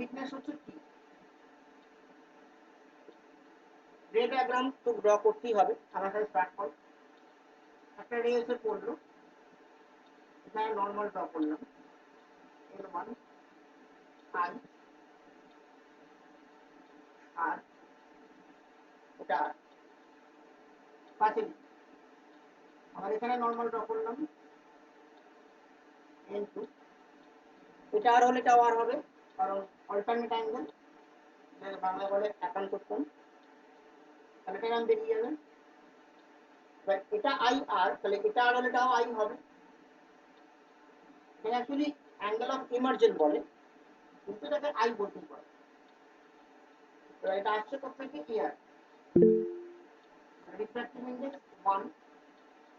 Fitness হচ্ছে কি, রে ডায়াগ্রাম তো ড্র করতেই হবে। আমার সাথে স্টার্ট করো। একটা রে এসে পড়লো, এখানে নর্মাল ড্র করলাম, L1 I আর এটা পাশে আবার এখানে নর্মাল ড্র করলাম N2, এটা আর হলে এটাও আর হবে, কারণ অল্টারনেট অ্যাঙ্গেল, বাংলা বলে একান্ত কোণ, তাহলে এটা নাম বেরিয়ে যাবে। এটা আই আর, তাহলে এটা আর হলে এটাও আই হবে। এটা অ্যাকচুয়ালি অ্যাঙ্গেল অফ ইমার্জেন্স বলে, কিন্তু এটাকে আই বলতেই পারে। এটা আসছে কোথা থেকে, ইয়ার রিফ্র্যাক্টিভ ইন্ডেক্স 1,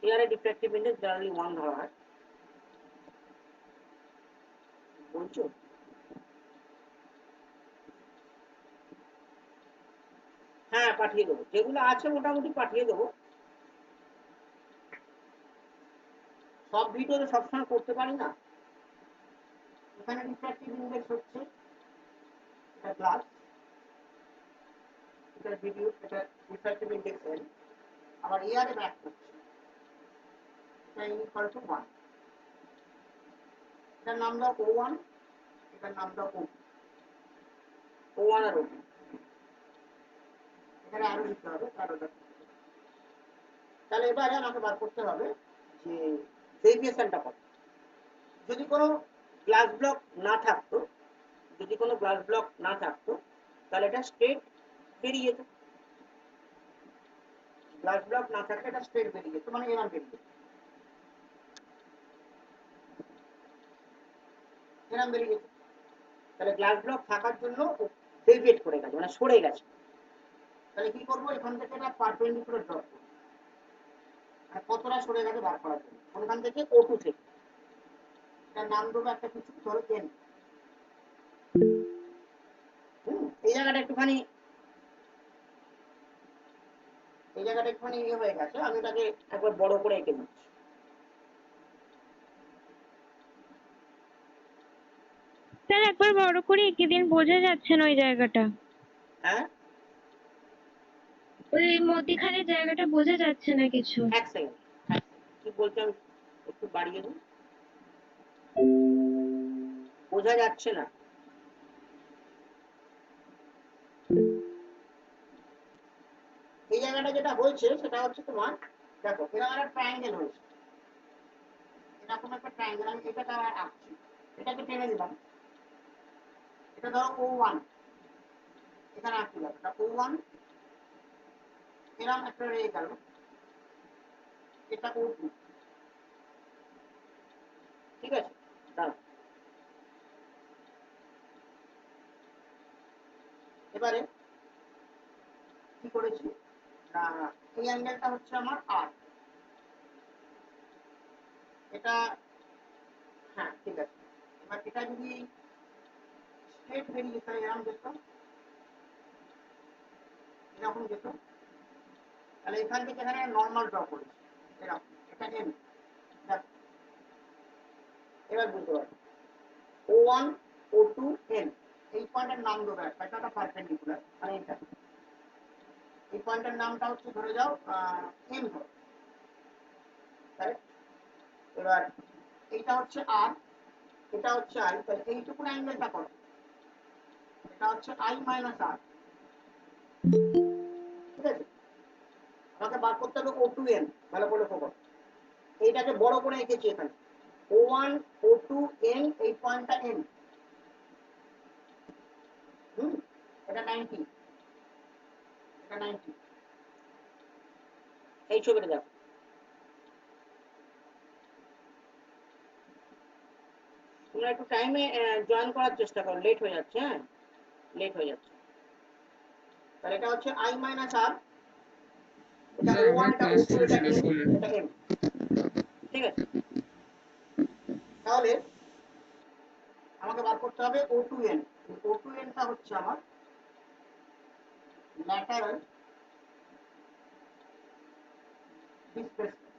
ইয়ারে রিফ্র্যাক্টিভ ইন্ডেক্স জেনারেলি 1 ধরা হয়। বলছো হ্যাঁ পাঠিয়ে দেবো, যেগুলো আছে মোটামুটি পাঠিয়ে দেবো। সব ভিডিও তো সবসময় করতে পারি না। এখানে রিফ্র্যাক্টিভ ইন্ডেক্স হচ্ছে এটা গ্লাস, এটা ভিডিও, এটা রিফ্র্যাক্টিভ ইন্ডেক্স এল, আবার ইয়ারে ব্যাক করছে, এটা ইকুয়াল টু 1। এটার নাম দাও O1, এটার নাম দাও O2, O1 আর O2। এখানে আরো লিখতে হবে কারোটা। তাহলে এবারে আমাকে বার করতে হবে যে ডেভিয়েশনটা কত। যদি কোনো গ্লাস ব্লক না থাকতো, যদি কোনো গ্লাস ব্লক না থাকতো তাহলে এটা স্ট্রেট বেরিয়ে যেত। গ্লাস ব্লক না থাকলে এটা স্ট্রেট বেরিয়ে যেত, মানে এরকম বেরিয়ে যেত, এরকম বেরিয়ে যেত। তাহলে গ্লাস ব্লক থাকার জন্য ডেভিয়েট করে গেছে, মানে সরে গেছে। তাহলে কি করবো, এখান থেকে এটা পারপেন্ডিকুলার ড্র করবো, আর কতটা সরে গেছে বার করার জন্য। ওখান থেকে O2 থেকে এটার নাম দেবো একটা কিছু, ধরো N। এই জায়গাটা একটুখানি ইয়ে হয়ে গেছে, আমি এটাকে একবার বড় করে এঁকে দিচ্ছি। স্যার একবার বড় করে এঁকে দিন, বোঝা যাচ্ছে না ওই জায়গাটা। হ্যাঁ ওই মধ্যিখানে জায়গাটা বোঝা যাচ্ছে না কিছু। এক সেকেন্ড, কি বলতে আমি একটু বাড়িয়ে দিই, বোঝা যাচ্ছে না। এই জায়গাটা যেটা হয়েছে সেটা হচ্ছে তোমার, দেখো এরকম একটা ট্রায়াঙ্গেল হয়েছে, এরকম একটা ট্রায়াঙ্গেল, আমি এটাকে আঁকছি, এটাকে টেনে দিলাম, এটা ধরো O1, এখানে আঁকতে যাবে, এটা O1, এরকম একটা রে গেল, এটা O2, ঠিক আছে। দাঁড়াও, এবারে কি করেছি না, এই অ্যাঙ্গেলটা হচ্ছে আমার আর, এটা হ্যাঁ ঠিক আছে। এবার এটা যদি স্ট্রেট বেরিয়ে যেত, এরকম যেত, এরকম যেত, তাহলে এখান থেকে এখানে নর্মাল ড্র করেছি এরকম, এটা এন। এবার বুঝতে পারবো O1 O2 N, এই পয়েন্টের নাম দেবো একটা, এটা পারপেন্ডিকুলার, মানে এটা, এই পয়েন্টের নামটা হচ্ছে ধরে যাও এম ধরো, তাই। এবার এইটা হচ্ছে আর, এটা হচ্ছে আই, তাহলে এইটুকু অ্যাঙ্গেলটা কত, এটা হচ্ছে আই মাইনাস আর, ঠিক আছে। আমাকে বার করতে হবে O2N, ভালো করে লক্ষ্য করো, এইটাকে বড় করে এঁকেছি এখানে, O1 O2N, এই পয়েন্টটা N, এটা 90, এটা 90, এই ছবিটা দেখো। তোমরা একটু টাইমে জয়েন করার চেষ্টা করো, লেট হয়ে যাচ্ছে, হ্যাঁ লেট হয়ে যাচ্ছে। তাহলে এটা হচ্ছে আই মাইনাস আর, এটা স্যার O1, আমার এটা ক্লাস O2, এটা চলছিল, N, সরি। এটা M, ঠিক আছে। তাহলে আমাকে বার করতে হবে O2N, O2N-টা হচ্ছে আমার ল্যাটারাল ডিসপ্লেসমেন্ট,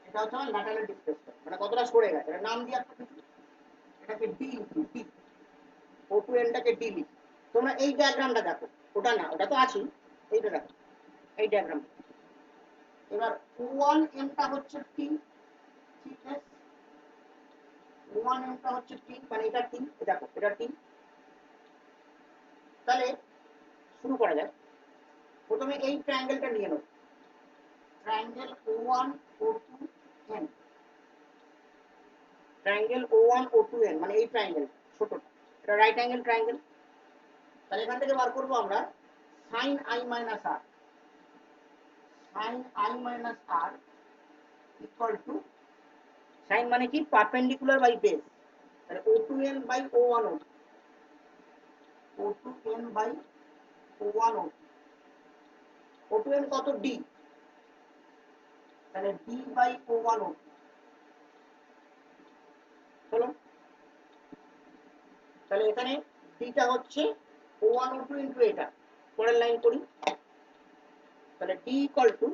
এটা হচ্ছে আমার ল্যাটারাল ডিসপ্লেসমেন্ট, মানে কতটা সরে গেছে, এটা নাম দিয়ে একটা কিছু, ডি লিখি, ডি O2N-টাকে ডি লিখি। তোমরা এই ডায়াগ্রামটা দেখো, ওটা না, ওটা তো আছেই, এইটা দেখো, এই ডায়াগ্রাম। এবার O1N-টা হচ্ছে টি, থিকনেস O1N-টা হচ্ছে টি, মানে এটা টি, দেখো এটা টি। তাহলে শুরু করা যাক। প্রথমে এই ট্রায়াঙ্গেলটা নিয়ে নাও, ট্রায়াঙ্গেল O1O2N, ট্রায়াঙ্গেল O1O2N মানে এই ট্রায়াঙ্গেল ছোটটা, এটা রাইট অ্যাঙ্গেল ট্রায়াঙ্গেল। তাহলে এখান থেকে বার করবো আমরা sin I minus r, sin I minus r equal to, sin মানে কি পারপেন্ডিকুলার বাই বেস, তাহলে O2N by O1O, O2N by O1O, O2N কত D, তাহলে D বাই O1O হলো। তাহলে এখানে ডিটা হচ্ছে O1O2 ইন্টু এটা, পরের লাইন করি, তাহলে D equal two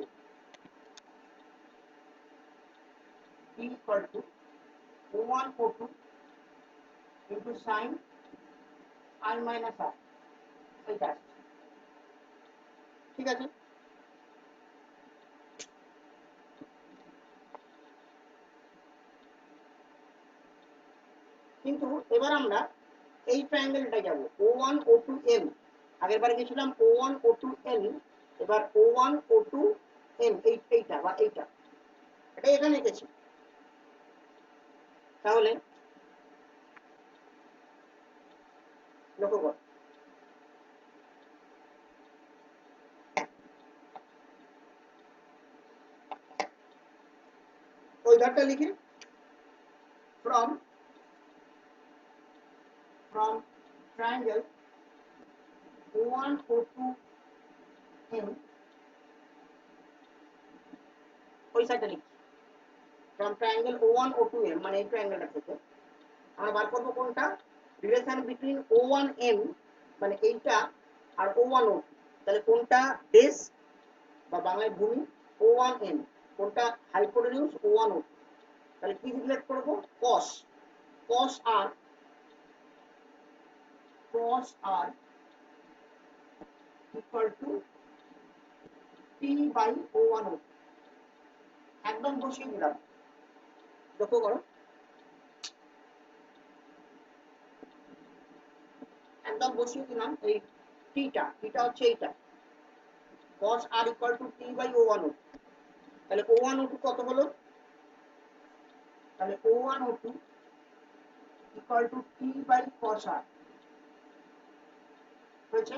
O1O2 into sign I minus r, এইটা ঠিক আছে। কিন্তু এবার আমরা এই ট্রায়াঙ্গেলটা যাব O1O2N, আগের বারে গেছিলাম O1O2N, এবার O1O2N এইটা বা এইটা, এটা এখানে গেছি। তাহলে লক্ষ্য কর, ওই ধারটা লিখি, from triangle O1O2N, ওই সাইডটা লিখি, from triangle O1O2N মানে এই ট্রায়াঙ্গেলটা থেকে আমরা বার করবো কোনটা, রিলেশন বিটুইন O1N মানে এইটা আর O1O, তাহলে কোনটা বেস বা বাংলায় ভূমি O1N, কোনটা হাইপোটেনিউজ O1O, তাহলে কি রিলেট করবো, cos, cos r equal to T by O1O, একদম বসিয়ে দিলাম, লক্ষ্য করো একদম বসিয়ে দিলাম এই টিটা হচ্ছে এইটা, cos r equal to T by O1O, তাহলে O1O2 কত হলো, তাহলে O1O2 equal to T by cos r হয়েছে।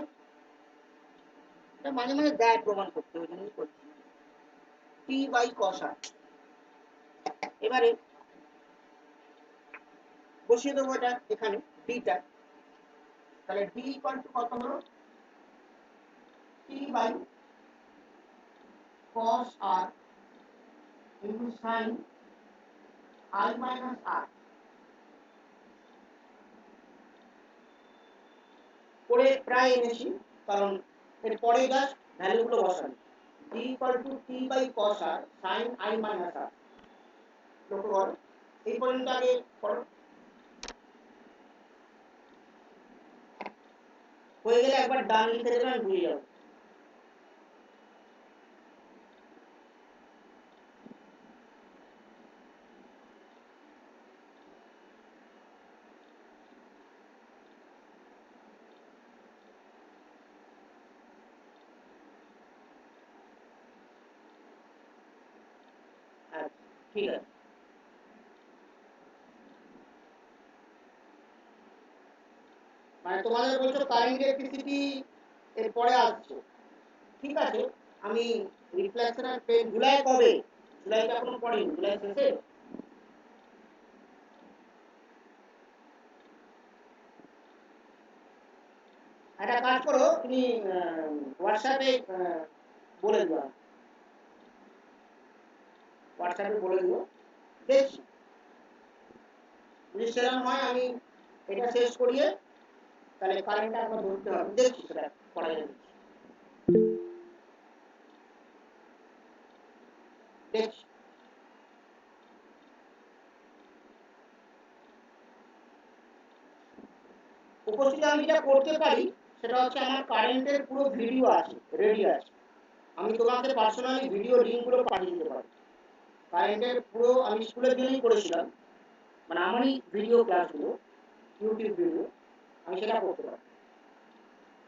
এটা মাঝে মাঝে দেয় প্রমাণ করতে, ওই জন্যই করছি, T by cos r। এবারে বসিয়ে দেবো এটা এখানে ডিটা, তাহলে D equal to কত হলো, T by cos r into sin I minus r, করে প্রায় এনেছি, কারণ এর পরে জাস্ট ভ্যালুগুলো বসান, T equal to T by cos r sin I minus r, লক্ষ্য করো এই পর্যন্ত আগে করো, হয়ে গেলে একবার ডান লিখে দেবেন, আমি ভুলে যাবো। ঠিক আছে, মানে তোমাদের বলছো কারেন্ট ইলেকট্রিসিটি এর পরে আসছে, ঠিক আছে। আমি রিফ্লেকশনের পেন জুলাই কবে, জুলাইটা এখনো পড়িনি, জুলাই শেষে, একটা কাজ করো তুমি হোয়াটসঅ্যাপে বলে দিও, হোয়াটসঅ্যাপে বলে দিও, দেখছি যদি সেরকম হয় আমি এটা শেষ করিয়ে তাহলে কারেন্টটা একবার ধরতে হবে, দেখছি সেটা করা যাবে, দেখছি। উপস্থিত আমি যেটা করতে পারি সেটা হচ্ছে আমার কারেন্টের পুরো ভিডিও আছে, রেডি আছে। আমি তোমাকে পার্সোনালি ভিডিও লিঙ্কগুলো পাঠিয়ে দিতে পারি। কারেন্টের পুরো আমি স্কুলের জন্যই করেছিলাম, মানে আমারই ভিডিও ক্লাসগুলো, ইউটিউব ভিডিও, আমি সেটা করতে পারি।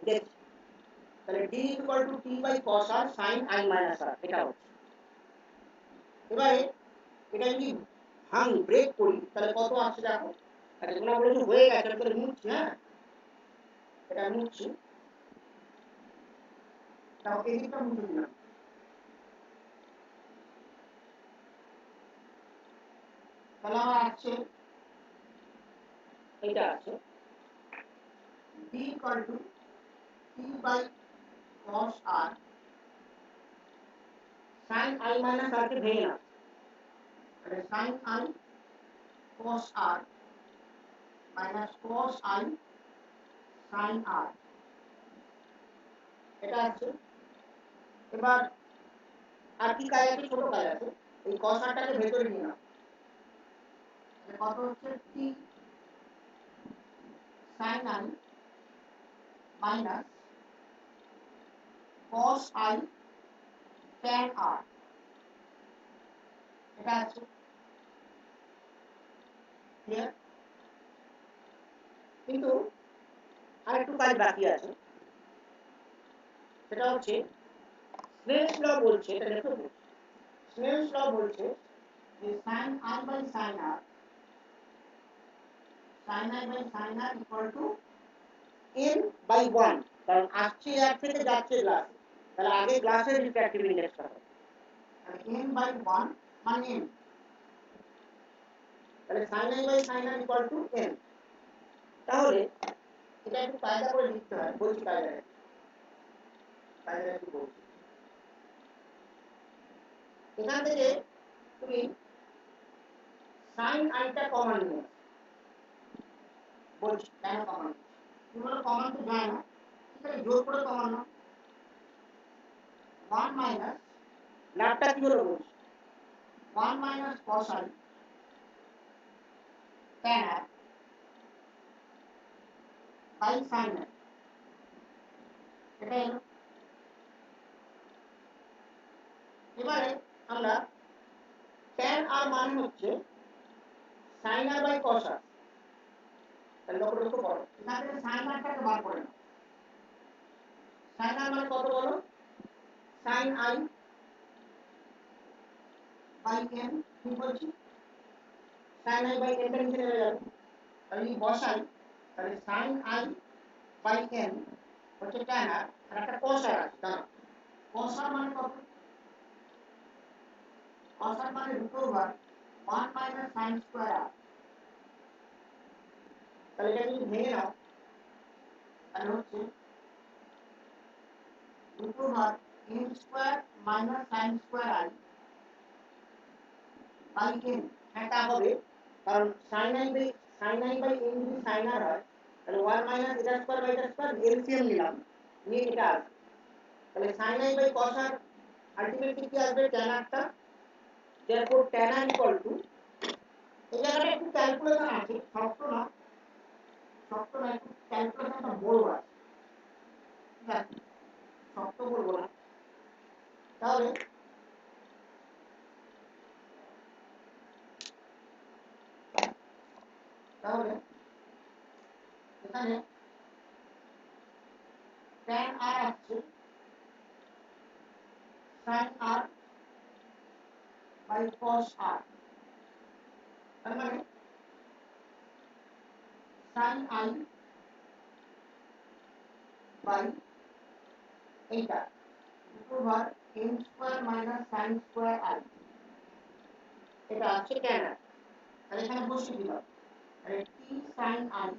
দেখছি তাহলে d equal to t by cos r sine i minus r, এটা হচ্ছে। এবারে এটা যদি ভাঙি, ব্রেক করি, তাহলে কত আসছে দেখো। আচ্ছা তোমরা বলেছো হয়ে গেছে, তাহলে মুছছি। হ্যাঁ, এটা মুছছি। তাও এদিকটা মুছে দিলাম। তাহলে আমার আছে, এটা আছে d equal to t by cos r sine i minus r কে ভেঙে নাও, তাহলে sine i cos r minus cos i sin r, এটা আছে। এবার আর কি কাজ আছে, ছোট কাজ আছে। এই cos r টাকে ভেতরে নিয়ে নাও, তাহলে কত হচ্ছে t sin i minus cos i tan r, এটা আছে। ক্লিয়ার? কিন্তু আরেকটু কাজ বাকি আছে, সেটা হচ্ছে স্নেলস ল বলছে, এটা দেখো স্নেলস ল বলছে যে sin i by sin r equal to n by 1, কারণ আসছে এর থেকে যাচ্ছে গ্লাস, তাহলে আগে গ্লাসের রিফ্র্যাক্টিভ ইন্ডেক্সটা হবে, তাহলে n by 1 মানে n, তাহলে sin i by sin r equal to n। তাহলে এটা একটু কায়দা করে লিখতে হয়, বলছি কায়দা একটু বলছি। এখান থেকে তুমি sin i টা কমন নিও, বলছি কেন কমন, তোমরা কমন তো যায় না, ঠিক আছে, জোর করে কমন নাও। 1 মাইনাস লাভটা কি হলো বলছি, 1 minus cos i tan r by sin r, এটা হলো। এবারে আমরা tan r মানে হচ্ছে sin r by cos r, তাহলে লক্ষ্য করো এখান থেকে sin r টাকে বার করে নাও। sin r মানে কত বলো, sin i বাই n, কি বলছি sin i বাই n টা নিচে নেমে যাবে, তাহলে এই বসাই, তাহলে sin i বাই n হচ্ছে tan r, আর একটা cos r আছে, দাঁড়াও cos r মানে কত, cos r মানে √1 মাইনাস sin স্কয়ার r, তাহলে এটা যদি ভেঙে নাও তাহলে হচ্ছে √n square minus sin square i by n, এটা হবে কারণ sin i বাই n যদি sin r হয় তাহলে 1 মাইনাস এটা স্কয়ার বাই এটা স্কয়ার, এলসিএম নিলাম, নিয়ে এটা আসবে, তাহলে sin i by cos r ultimately কি আসবে, tan r টা। therefore tan r equal to, এই জায়গাটা একটু ক্যালকুলেশন আছে, শক্ত না একটু ক্যালকুলেশনটা বড় আছে, ঠিক আছে, শক্ত বলবো না। তাহলে এখানে tan r আসছে sin r by cos r, তার মানে sin i বাই এইটা n square minus sin square i, এটা আছে tan r, তাহলে এখানে বসিয়ে দিলাম, তাহলে t sin i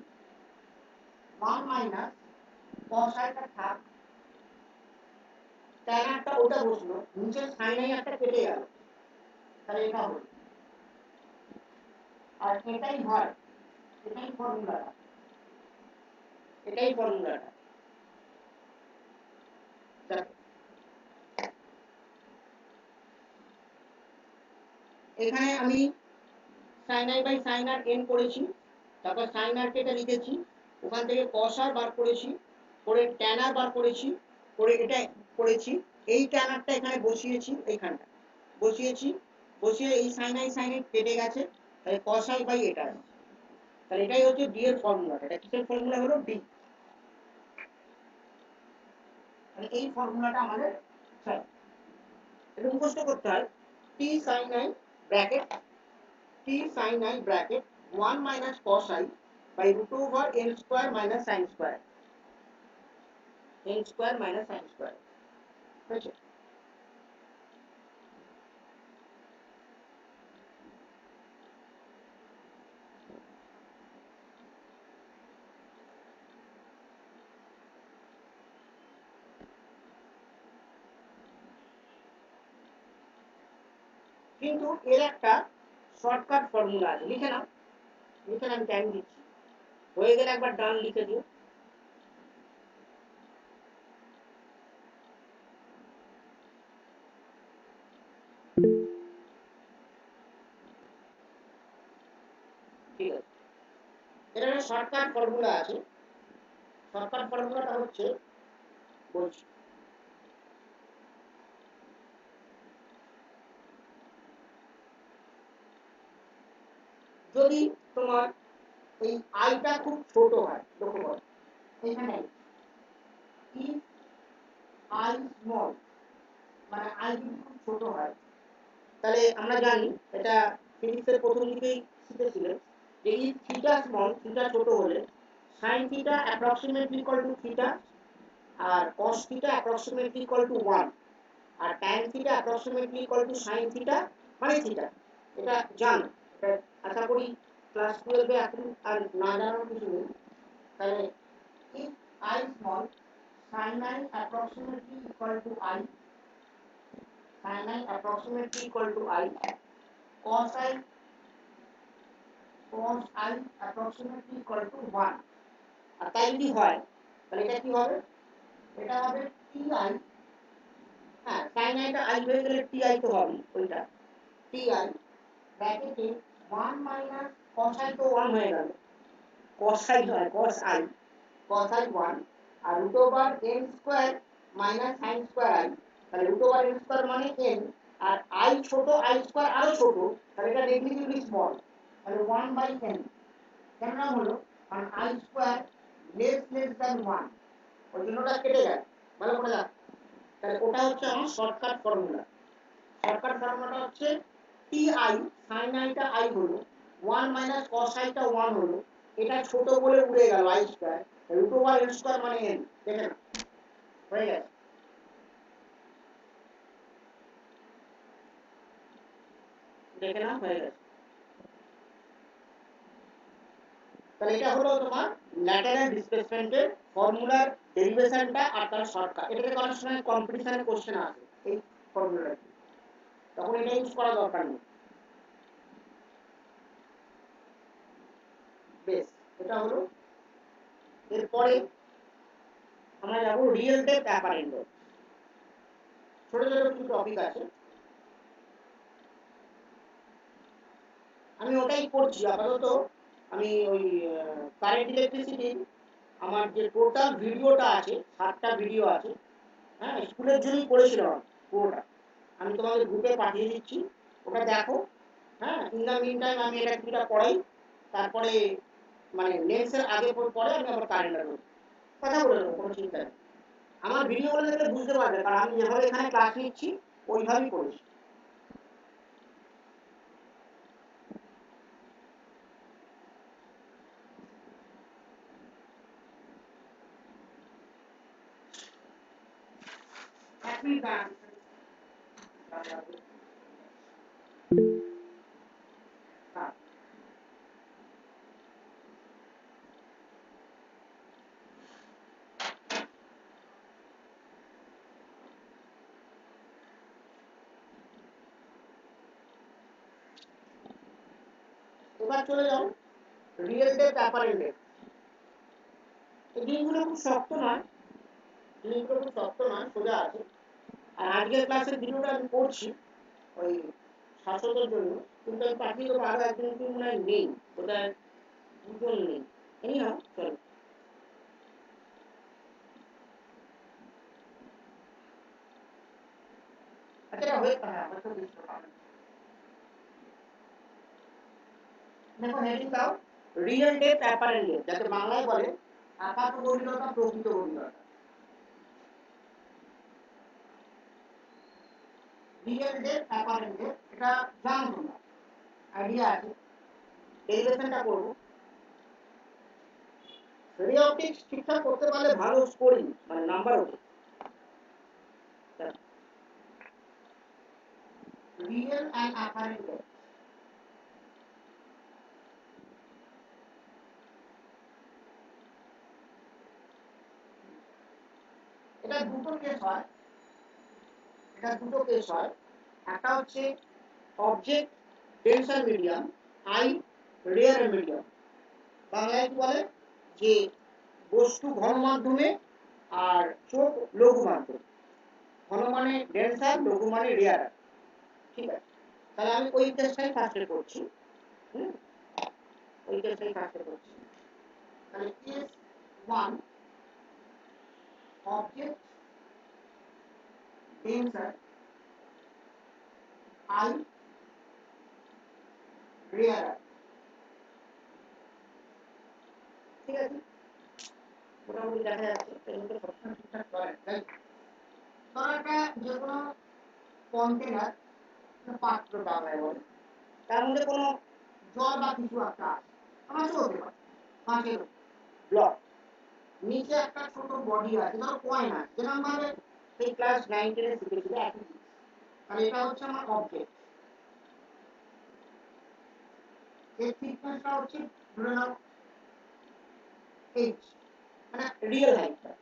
1 minus cos i টা থাক, tan r টা ওটা বসলো, নিচে sin i একটা কেটে গেল, তাহলে এটা হলো, আর এটাই হয়, এটাই ফর্মুলাটা, এখানে আমি sin i by sin r n করেছি, তারপর sin r কে এটা লিখেছি, ওখান থেকে cos r বার করেছি, করে tan r বার করেছি, করে এটা করেছি, এই tan rটা এখানে বসিয়েছি, এইখানটা বসিয়েছি, বসিয়ে এই sin i কেটে গেছে, তাহলে cos i বাই এটা আছে। তাহলে এটাই হচ্ছে d এর ফর্মুলা। এটা কিসের ফর্মুলা হলো? d। তাহলে এই ফর্মুলাটা আমাদের স্যার এটা মুখস্থ করতে হয়। t sin i bracket t sin i bracket 1 minus cos i by root over n square minus sin square, n square minus sin square। বুঝছো? কিন্তু এর একটা শর্টকাট ফর্মুলা আছে, লিখে নাও, লিখে আমি টাইম দিচ্ছি, হয়ে গেলে একবার ডান লিখে দিও। ঠিক আছে, এর একটা শর্টকাট ফর্মুলা আছে। শর্টকাট ফর্মুলাটা হচ্ছে, বলছি, যদি তোমার এই আইটা খুব ছোট হয়, লক্ষ্য করো এখানে if i small, মানে আই যদি খুব ছোট হয়, তাহলে আমরা জানি এটা ফিজিক্সের প্রথম দিকেই শিখেছিলেন যে if থিটা স্মল, থিটা ছোট হলে sin theta approximately equal to theta, আর cos theta approximately equal to 1, আর tan theta approximately equal to sin theta মানে থিটা। এটা জানো, এটা আশা করি ক্লাস 12 এ এখন আর না জানার কিছু নেই। তাহলে if i small, sin i approximately equal to I, sin i approximately equal to I, cos i approximately equal to 1। আর তাই যদি হয় তাহলে এটা কি হবে? এটা হবে ti, হ্যাঁ sin i টা i হয়ে গেলে ti তো হবে ওইটা, ti ব্র্যাকেটে 1 মাইনাস cos i তো 1 হয়ে গেল, cos i হয় cos i, cos i 1, R root over n square minus sin square i, তাহলে root over n square মানে n, আর i ছোট, i square আরো ছোট, তাহলে এটা নেগলিজিবলি স্মল, তাহলে 1 বাই n। কেন না হলো কারণ i square less than 1, ওই জন্য ওটা কেটে যায়, ভালো করে দাও। তাহলে ওটা হচ্ছে আমার শর্টকাট ফর্মুলা। শর্টকাট ফর্মুলাটা হচ্ছে ti, sin i টা i হলো 1 minus cos i টা 1 হলো, এটা ছোট বলে উড়ে গেল i square, root over n square মানে n। দেখেন হয়ে গেছে, দেখে নাও হয়ে গেছে। তাহলে এটা হলো তোমার ল্যাটেরাল ডিসপ্লেসমেন্টের ফর্মুলার ডেরিভেশনটা আর তার শর্টকাট। এটাকে অনেক সময় কম্পিটিশনে কোশ্চেন আসে এই ফর্মুলাটা, তখন এটা ইউজ করা দরকার নেই। বেশ, এটা হলো। এরপরে আমরা যাব রিয়েল ডেপথ অ্যাপারেন্ট ডেপথ। ছোট ছোট কিছু টপিক আছে, আমি ওটাই করছি আপাতত। আমি ওই কারেন্ট ইলেকট্রিসিটির আমার যে টোটাল ভিডিওটা আছে, 7টা ভিডিও আছে, হ্যাঁ স্কুলের জন্যই করেছিলাম পুরোটা, আমি তোমাদের গ্রুপে পাঠিয়ে দিচ্ছি, ওটা দেখো। হ্যাঁ ইন দ্য মিন টাইম আমি এটা কিছুটা পড়াই, তারপরে মানে লেন্সের আগে পরে আমি আবার কারেন্টের কথা বলে নেবো, কোনো চিন্তা নেই। আমার ভিডিওগুলো দেখলে বুঝতে পারবে, কারণ আমি যেভাবে এখানে ক্লাস নিচ্ছি ওইভাবেই করেছি। এক মিনিট দাঁড়ান। হ্যাঁ, এবার চলে যাও রিয়েল ডেপথ অ্যাপারেন্ট ডেপথ। এই জিনিসগুলো খুব শক্ত নয়, জিনিসগুলো খুব শক্ত নয়, সোজা আছে। আর আজকের ক্লাসের ভিডিওটা আমি করছি ওই শাশ্বতের জন্য, কিন্তু আমি পাঠিয়ে দেবো, আরো একজন কি মনে হয় নেই, ওটা দুজন নেই। এই নাও চলো। হয়তো বুঝতে পারবেন। দেখো হেডিং দাও রিয়েল ডেপথ অ্যাপারেন্ট ডেপথ, যাতে বাংলায় বলে আপাত গভীরতা প্রকৃত গভীরতা। রিয়েল ডেপথ অ্যাপারেন্ট ডেপথ এটা জানো তোমরা, আইডিয়া আছে। ডেরিভেশনটা করব। রে অপটিক্স ঠিকঠাক করতে পারলে ভালো স্কোরিং মানে নাম্বার ওঠে। রিয়েল অ্যান্ড অ্যাপারেন্ট ডেপথ, এটা দুটো কেস হয়, একটা হচ্ছে object denser medium, eye rare medium. বাংলায় কি বলে যে বস্তু ঘন মাধ্যমে আর চোখ লঘু মাধ্যমে। ঘন মানে ডেন্সার, লঘু মানে রেয়ার। ঠিক আছে, তাহলে আমি ওই কেসটাই ফার্স্টে করছি। ওই কেসটাই ফার্স্টে করছি। তাহলে কেস 1 অবজেক্ট ডেন্সার আই রেয়ার। ঠিক আছে, মোটামুটি দেখা যাচ্ছে এগুলো সবসময় ঠিকঠাক করে। ধরো একটা যে কোনো কন্টেনার, পাত্র বাংলায় বলে, তার মধ্যে কোনো জল বা কিছু একটা আছে, মাছও হতে পারে, মাছের ব্লক, নিচে একটা ছোট বডি আছে, ধরো কয়েন আছে, যেরকম ভাবে সেই ক্লাস 9 10 শিখেছিল একই। তাহলে এটা হচ্ছে আমার অবজেক্ট। এর থিকনেসটা হচ্ছে ধরে নাও h, মানে রিয়েল হাইটটা,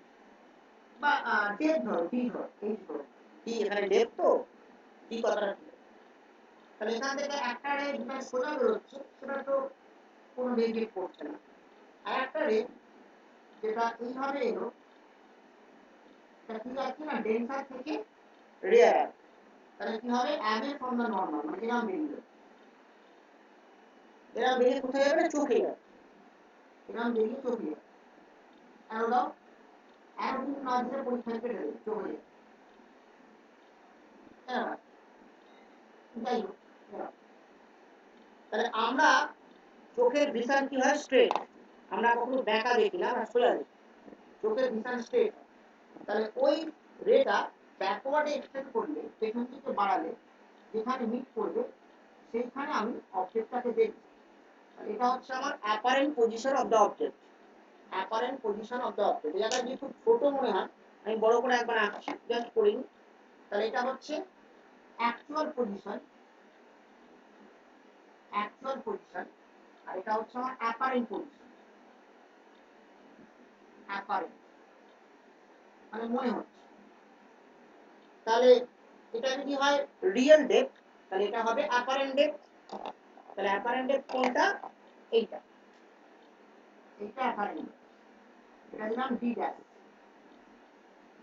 বা ডেপথ ধরো d ধরো, h ধরো, d এখানে ডেপথ তো d কথাটা। তাহলে এখান থেকে একটা রে যেটা সোজা বেরোচ্ছে সেটা তো কোনো ভেরিয়েট করছে না, আর একটা রে যেটা এইভাবে এলো এটা কি যাচ্ছে না ডেন্সার থেকে রেয়ার। তাহলে কি হবে অ্যাবে ফ্রম দ্য নরমাল, মানে এরকম বেরিয়ে, এরকম বেরিয়ে কোথায় যাবে না চোখে যাবে, এরকম বেরিয়ে চোখে যাবে। অ্যারো দাও, অ্যারো কিন্তু না দিলে পরীক্ষা কেটে দেবে, চোখে যাবে। যাই হোক, তাহলে আমরা চোখের ভিশন কি হয় স্ট্রেট, আমরা কখনো বেঁকা দেখি না, আমরা সোজা দেখি, চোখের ভিশন স্ট্রেট। তাহলে ওই রেটা ব্যাকওয়ার্ডে এক্সটেন্ড করলে, পেছন দিকে বাড়ালে যেখানে মিট করবে সেইখানে আমি অবজেক্টটাকে দেখি। এটা হচ্ছে আমার apparent position of the object. Apparent position of the object, এই জায়গায় যদি খুব ছোট মনে হয় আমি বড় করে একবার আঁকছি, জাস্ট করে নিই। তাহলে এটা হচ্ছে অ্যাকচুয়াল পজিশন, আর এটা হচ্ছে আমার অ্যাপারেন্ট পজিশন। অ্যাপারেন্ট মানে মনে হচ্ছে। তাহলে এটা যদি হয় রিয়েল ডেপথ, তাহলে এটা হবে অ্যাপারেন্ট ডেপথ। তাহলে অ্যাপারেন্ট ডেপথ কোনটা? এইটা, এইটা অ্যাপারেন্ট। এটা দিলাম ডি ড্যাশ।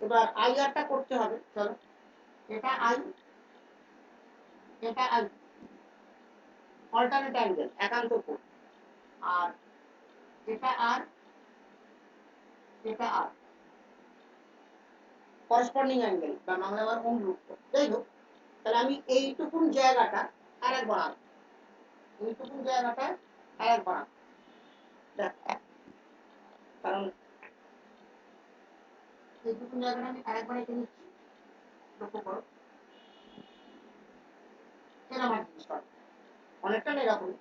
এবার আই আরটা করতে হবে, চলো। এটা আই, এটা আই, অল্টারনেট অ্যাঙ্গেল, একান্ত কোণ। আর এটা আর, এটা আর, করসপন্ডিং অ্যাঙ্গেল বা বাংলা আবার অনুরূপ। যাই হোক, তাহলে আমি এইটুকুন জায়গাটা আরেক বানাবো, এইটুকুন জায়গাটা আরেক বানাবো, কারণ এইটুকুন জায়গাটা আমি আরেকবার এঁকে নিচ্ছি, লক্ষ্য করো। এরকম একটা জিনিস পাবো, অনেকটা এরকম।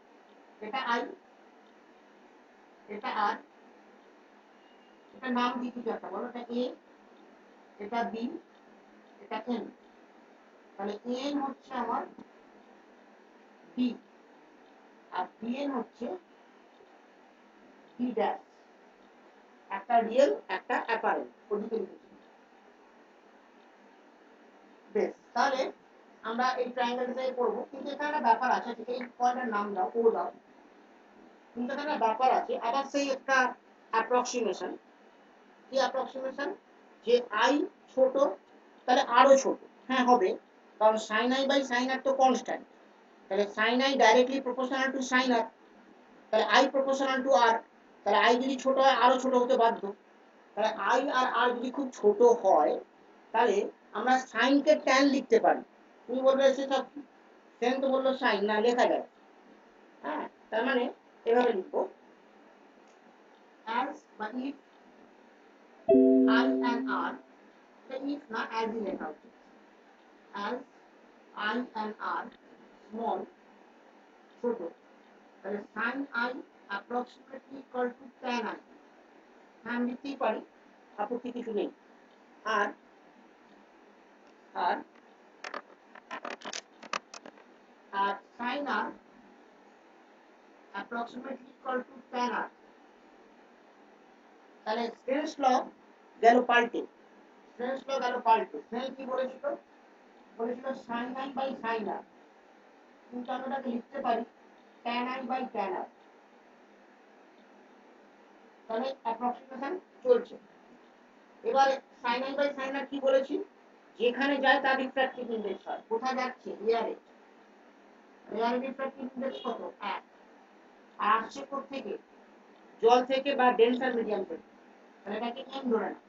এটা আই, এটা আর, এটা নাম দিয়ে কিছু একটা বলো, এটা এ, এটা বি, এটা এন। তাহলে এন হচ্ছে আমার বি, আর বিএন হচ্ছে বি ড্যাশ। একটা রিয়েল, একটা অ্যাপারেন্ট, ওদিকে লিখেছি। বেশ, তাহলে আমরা এই ট্রায়াঙ্গেলটাই করব, কিন্তু এখানে একটা ব্যাপার আছে, এই পয়েন্টের নাম দাও, ও দাও। কিন্তু এখানে একটা ব্যাপার আছে, আবার সেই একটা অ্যাপ্রক্সিমেশন। কি অ্যাপ্রক্সিমেশন? যে আই ছোট তাহলে আরো ছোট, হ্যাঁ হবে, কারণ sine i by sine r তো কনস্ট্যান্ট। তাহলে sine i directly proportional to sine r, তাহলে আই প্রপোর্শনাল টু আর। তাহলে আই যদি ছোট হয় আরো ছোট হতে বাধ্য। তাহলে আই আর আর যদি খুব ছোট হয় তাহলে আমরা সাইনকে ট্যান লিখতে পারি, তুমি বলবে এসে সব সেন তো বললো সাইন না লেখা যায়। হ্যাঁ, তার মানে এভাবে লিখবো as বা if I and R, if না as ই লেখা উচিত, as I and R small ছোট, তাহলে sin I approximately equal to tan I, হ্যাঁ আমি লিখতেই পারি, আপত্তি কিছু নেই। আর আর আর sin R approximately equal to tan R, তাহলে স্নেলস ল গেল পাল্টে, স্নেলস ল গেল পাল্টে। স্নেল কি বলেছিল? বলেছিল sin I by sin R, কিন্তু আমরা এটাকে লিখতে পারি tan I by tan R, তাহলে অ্যাপ্রক্সিমেশন চলছে। এবারে sin I by sin R কি বলেছি? যেখানে যায় তার রিফ্র্যাক্টিভ ইনডেক্স হয়। কোথায় যাচ্ছে? এয়ারে। এয়ারে রিফ্র্যাক্টিভ ইনডেক্স কত? 1। আর আসছে কোথা থেকে? জল থেকে বা ডেন্সার মিডিয়াম থেকে। তাহলে এটাকে n ধরে না।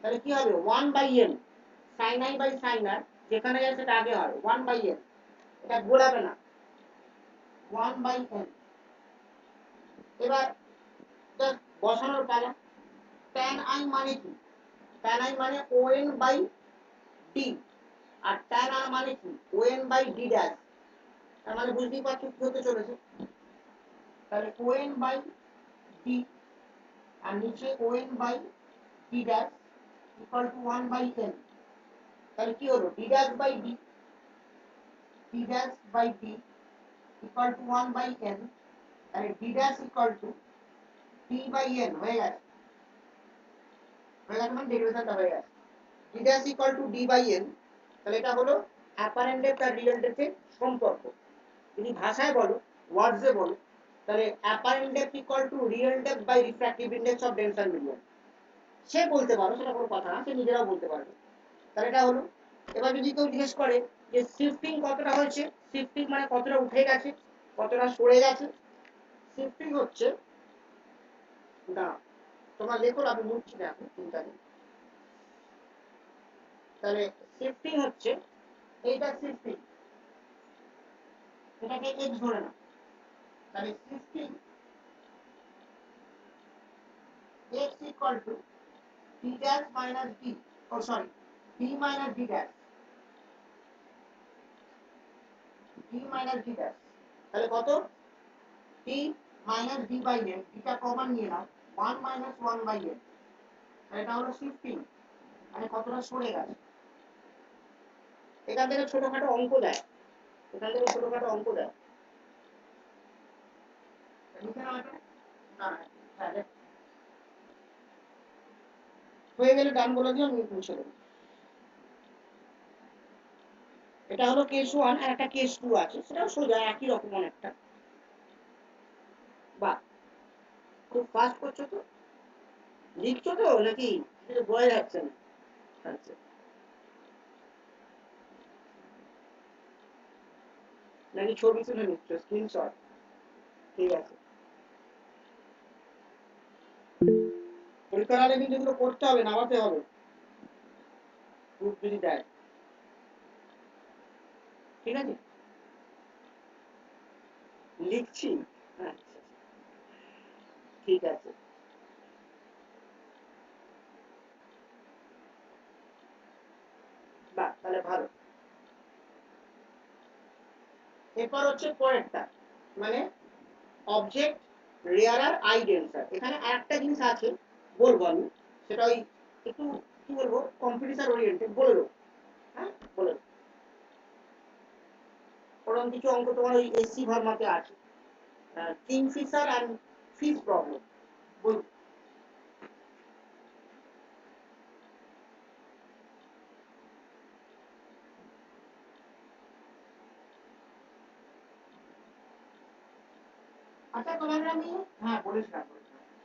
তাহলে কি হবে? 1 by n sin I by sin R, যেখানে যায় সেটা আগে হবে 1 বাই n, এটা গোলাবে না, 1 বাই n। এবার জাস্ট বসানোর পালা। tan I মানে কি? tan I মানে on বাই d, আর tan R মানে কি? on by d dash. তার মানে বুঝতেই পারছো কি হতে চলেছে। তাহলে on বাই d আর নিচে on by d dash equal to 1 by n। তাহলে কি হলো? d dash by d, d dash by d equal to 1 by n। তাহলে d dash equal to d by n হয়ে গেছে। হয়ে গেছে মানে ডেরিভেশনটা হয়ে গেছে। d dash equal to d by n, তাহলে এটা হলো অ্যাপারেন্ট ডেপথ আর রিয়েল ডেপথের সম্পর্ক। যদি ভাষায় বলো, ওয়ার্ডসে বলো, তাহলে apparent depth equal to real depth by refractive index of denser medium. সে বলতে পারো, সেটা কোনো কথা না, সে নিজেরাও বলতে পারবে। তাহলে এটা হলো। এবার যদি কেউ জিজ্ঞেস করে যে শিফটিং কতটা হয়েছে, শিফটিং মানে কতটা উঠে গেছে, কতটা সরে গেছে। শিফটিং হচ্ছে, না তোমার লেখো, আমি মুছছি না এখন, চিন্তা নেই। তাহলে শিফটিং হচ্ছে, এইটা শিফটিং, এটাকে এক্স ধরে না। তাহলে shifting x equal to d dash minus d, oh sorry, d minus d dash, d minus d dash, তাহলে কত? d minus d by n, এটা কমন নিয়ে নাও, 1 minus 1 by n, এটা হলো শিফটিং, মানে কতটা সরে গেছে। এখান থেকে ছোটখাটো অঙ্ক দেয়, এখান থেকে ছোটখাটো অঙ্ক দেয়, লিখে নাও এটা। না তাহলে হয়ে গেলে ডান বলে দিও, আমি মুছে দেবো। এটা হলো কেস 1 আর একটা কেস 2 আছে, সেটাও সোজা একই রকম অনেকটা। বাহ, খুব ফাস্ট করছো তো, লিখছো তো নাকি? বোঝা যাচ্ছে না। আচ্ছা, নাকি ছবি তুলে নিচ্ছ, স্ক্রিনশট? ঠিক আছে, পরীক্ষার আগে কিন্তু এগুলো করতে হবে, নামাতে হবে, গ্রুপ যদি দেয়। ঠিক আছে, লিখছি। আচ্ছা, ঠিক আছে, বাহ তাহলে ভালো। এরপর হচ্ছে পরেরটা, মানে অবজেক্ট রেয়ারার আই ডেন্সার। এখানে আরেকটা জিনিস আছে, বলবো আমি, সেটা ওই একটু কি বলবো, কম্পিটিশন ওরিয়েন্টেড, বলে দেবো। হ্যাঁ বলে দেবো, ওরকম কিছু অঙ্ক তোমার ওই এসসি ভার্মাতে আছে, কিংফিশার অ্যান্ড ফিশ প্রবলেম বলবো। আচ্ছা তোমাদের আমি, হ্যাঁ বলেছিলাম,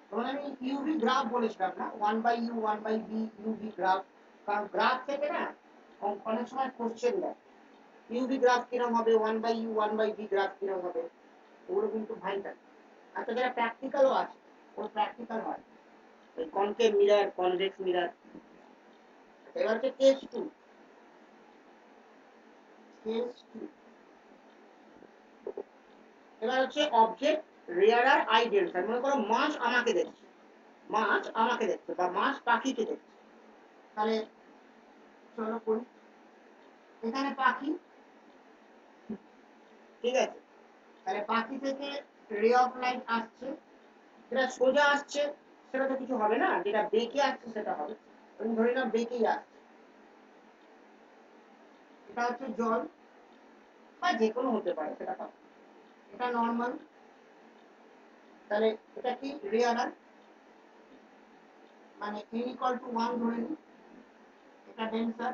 তোমাদের আমি ইউভি গ্রাফ বলেছিলাম না, 1 by u 1 by b uv graph. কারণ গ্রাফ থেকে না অনেক সময় কোশ্চেন দেয়, ইউভি গ্রাফ কিরকম হবে, 1 by u 1 by b graph কিরকম হবে, ওগুলো কিন্তু ভাইটাল। আচ্ছা যারা প্র্যাকটিক্যালও আছে, ওর প্র্যাকটিক্যাল হয় ওই কনকেভ মিরর, কনভেক্স মিরর। এবার হচ্ছে কেস 2, S2। এবার হচ্ছে অবজেক্ট রেয়ারার আই ডেন্সার। মনে করো মাছ আমাকে দেখছে, মাছ আমাকে দেখছে বা মাছ পাখিকে দেখছে। তাহলে চলো করি। এখানে পাখি, ঠিক আছে। তাহলে পাখি থেকে রে অফ লাইট আসছে, যেটা সোজা আসছে সেটা তো কিছু হবে না, যেটা বেঁকে আসছে সেটা হবে। আমি ধরে নাও বেঁকেই আসছে, এটা হচ্ছে জল বা যে কোনো হতে পারে, সেটা পাবো। এটা নর্মাল, তাহলে এটা কি রেয়ারার, মানে n ইকুয়াল টু 1 ধরে নিই। এটা ডেন্সার,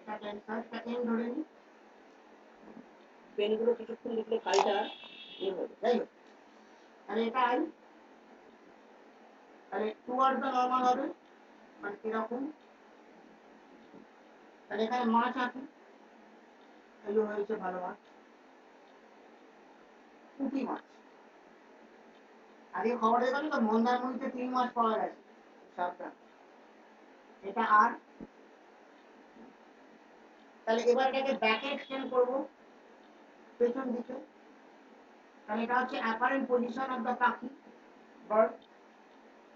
এটা ডেন্সার, এটা n ধরে নিই। পেনগুলো কিছুক্ষণ লিখলে কালটা ইয়ে হবে, যাই হোক। তাহলে এটা আই, তাহলে টুয়ার্ড দ্য নর্মাল হবে, মানে এরকম। তাহলে এখানে মাছ আছে, এগুলো হয়েছে ভালো মাছ, পুঁটি মাছ। আজকে খবর দেখলাম তো মন্দারমণিতে 3 মাছ পাওয়া গেছে, সাবধান। এটা আর, তাহলে এবার এটাকে ব্যাকে এক্সটেন্ড করবো পেছন দিকে। তাহলে এটা হচ্ছে অ্যাপারেন্ট পজিশন অফ দ্য পাখি, বার্ড।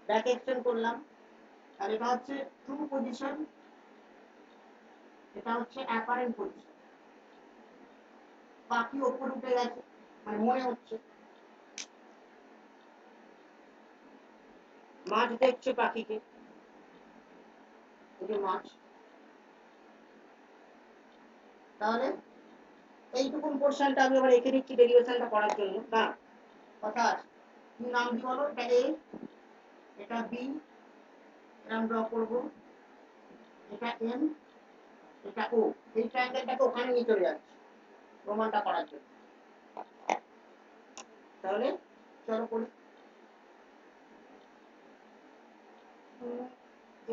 ব্যাকে এক্সটেন্ড করলাম, তাহলে এটা হচ্ছে ট্রু পজিশন, এটা হচ্ছে অ্যাপারেন্ট পজিশন। পাখি ওপরে উঠে গেছে, মানে মনে হচ্ছে মাছ দেখছে পাখিকে, এই যে মাছ। তাহলে এইটুকুন পোর্শনটা আমি আবার এঁকে নিচ্ছি ডেরিভেশনটা করার জন্য, না কথা আছে। কি নাম কি বলো? এটা এ, এটা বি, এরকম ড্র করবো, এটা এম, এটা ও। এই ট্রায়াঙ্গেলটাকে ওখানে নিয়ে চলে যাচ্ছে প্রমাণটা করার জন্য। তাহলে চলো করি।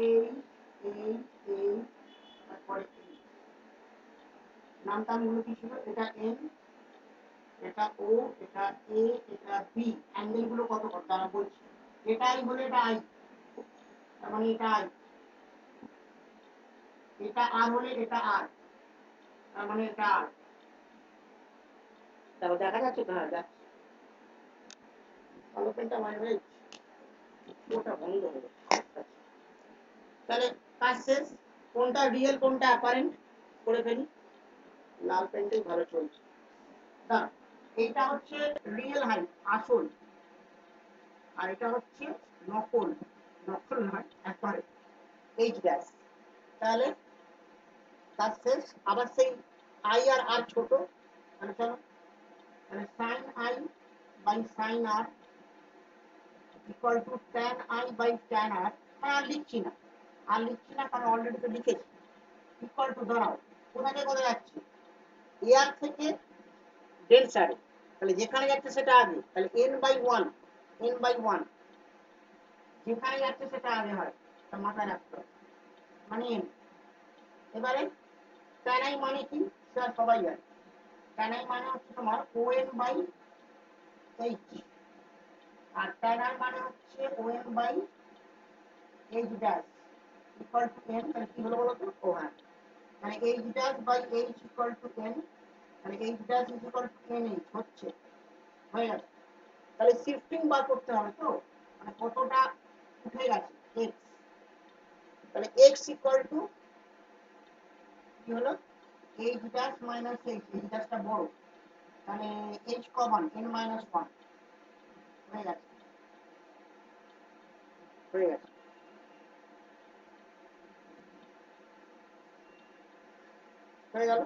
এই এই এই তারপরে এই নামটামগুলো কি ছিল? এটা এম, এটা ও, এটা এ, এটা বি। অ্যাঙ্গেল গুলো কত কত তারা বলছে। এটা আই হলে এটা আই, তার মানে এটা আই। এটা আর হলে এটা আর, তার মানে এটা আর। তারপর দেখা যাচ্ছে, হ্যাঁ যাচ্ছে। কালো পেনটা মানে ওটা বন্ধ হয়ে যাচ্ছে। তাহলে কাজ শেষ। কোনটা রিয়েল কোনটা অ্যাপারেন্ট করে ফেলি। লাল পেনটাই ভালো চলছে। না, এইটা হচ্ছে রিয়েল হাইট, আসল। আর এটা হচ্ছে নকল, নকল নয় অ্যাপারেন্ট, এইচ ড্যাশ। তাহলে কাজ শেষ। আবার সেই আই আর আর ছোট, মানে চলো, মানে sine i by sine r equal to tan i by tan r. আর লিখছি না, আর লিখছি না, কারণ অলরেডি তো লিখেছি। ইকুয়াল টু, দাঁড়াও, কোথা থেকে কোথায় যাচ্ছি? এয়ার থেকে ডেন্সারে, তাহলে যেখানে যাচ্ছে সেটা আগে, তাহলে n by one, n by one, যেখানে যাচ্ছে সেটা আগে হয়, তা মাথায় রাখতে হবে, মানে এন। এবারে ট্যান আই মানে কি স্যার সবাই জানে। ট্যান আই মানে হচ্ছে তোমার ও এন বাই এইচ, আর ট্যান আর মানে হচ্ছে O N by h dash equal to n. তাহলে কি হলো বলো তো? ও হ্যাঁ, মানে h dash by h equal to n, মানে h dash is equal to n h হচ্ছে, হয়ে গেছে। তাহলে শিফটিং বার করতে হবে, তো মানে কতটা উঠে গেছে এক্স। তাহলে এক্স ইকুয়াল টু কি হলো? H dash minus h, h ড্যাশটা বড়, তাহলে h common n minus one, হয়ে গেছে, হয়ে গেছে, হয়ে গেল।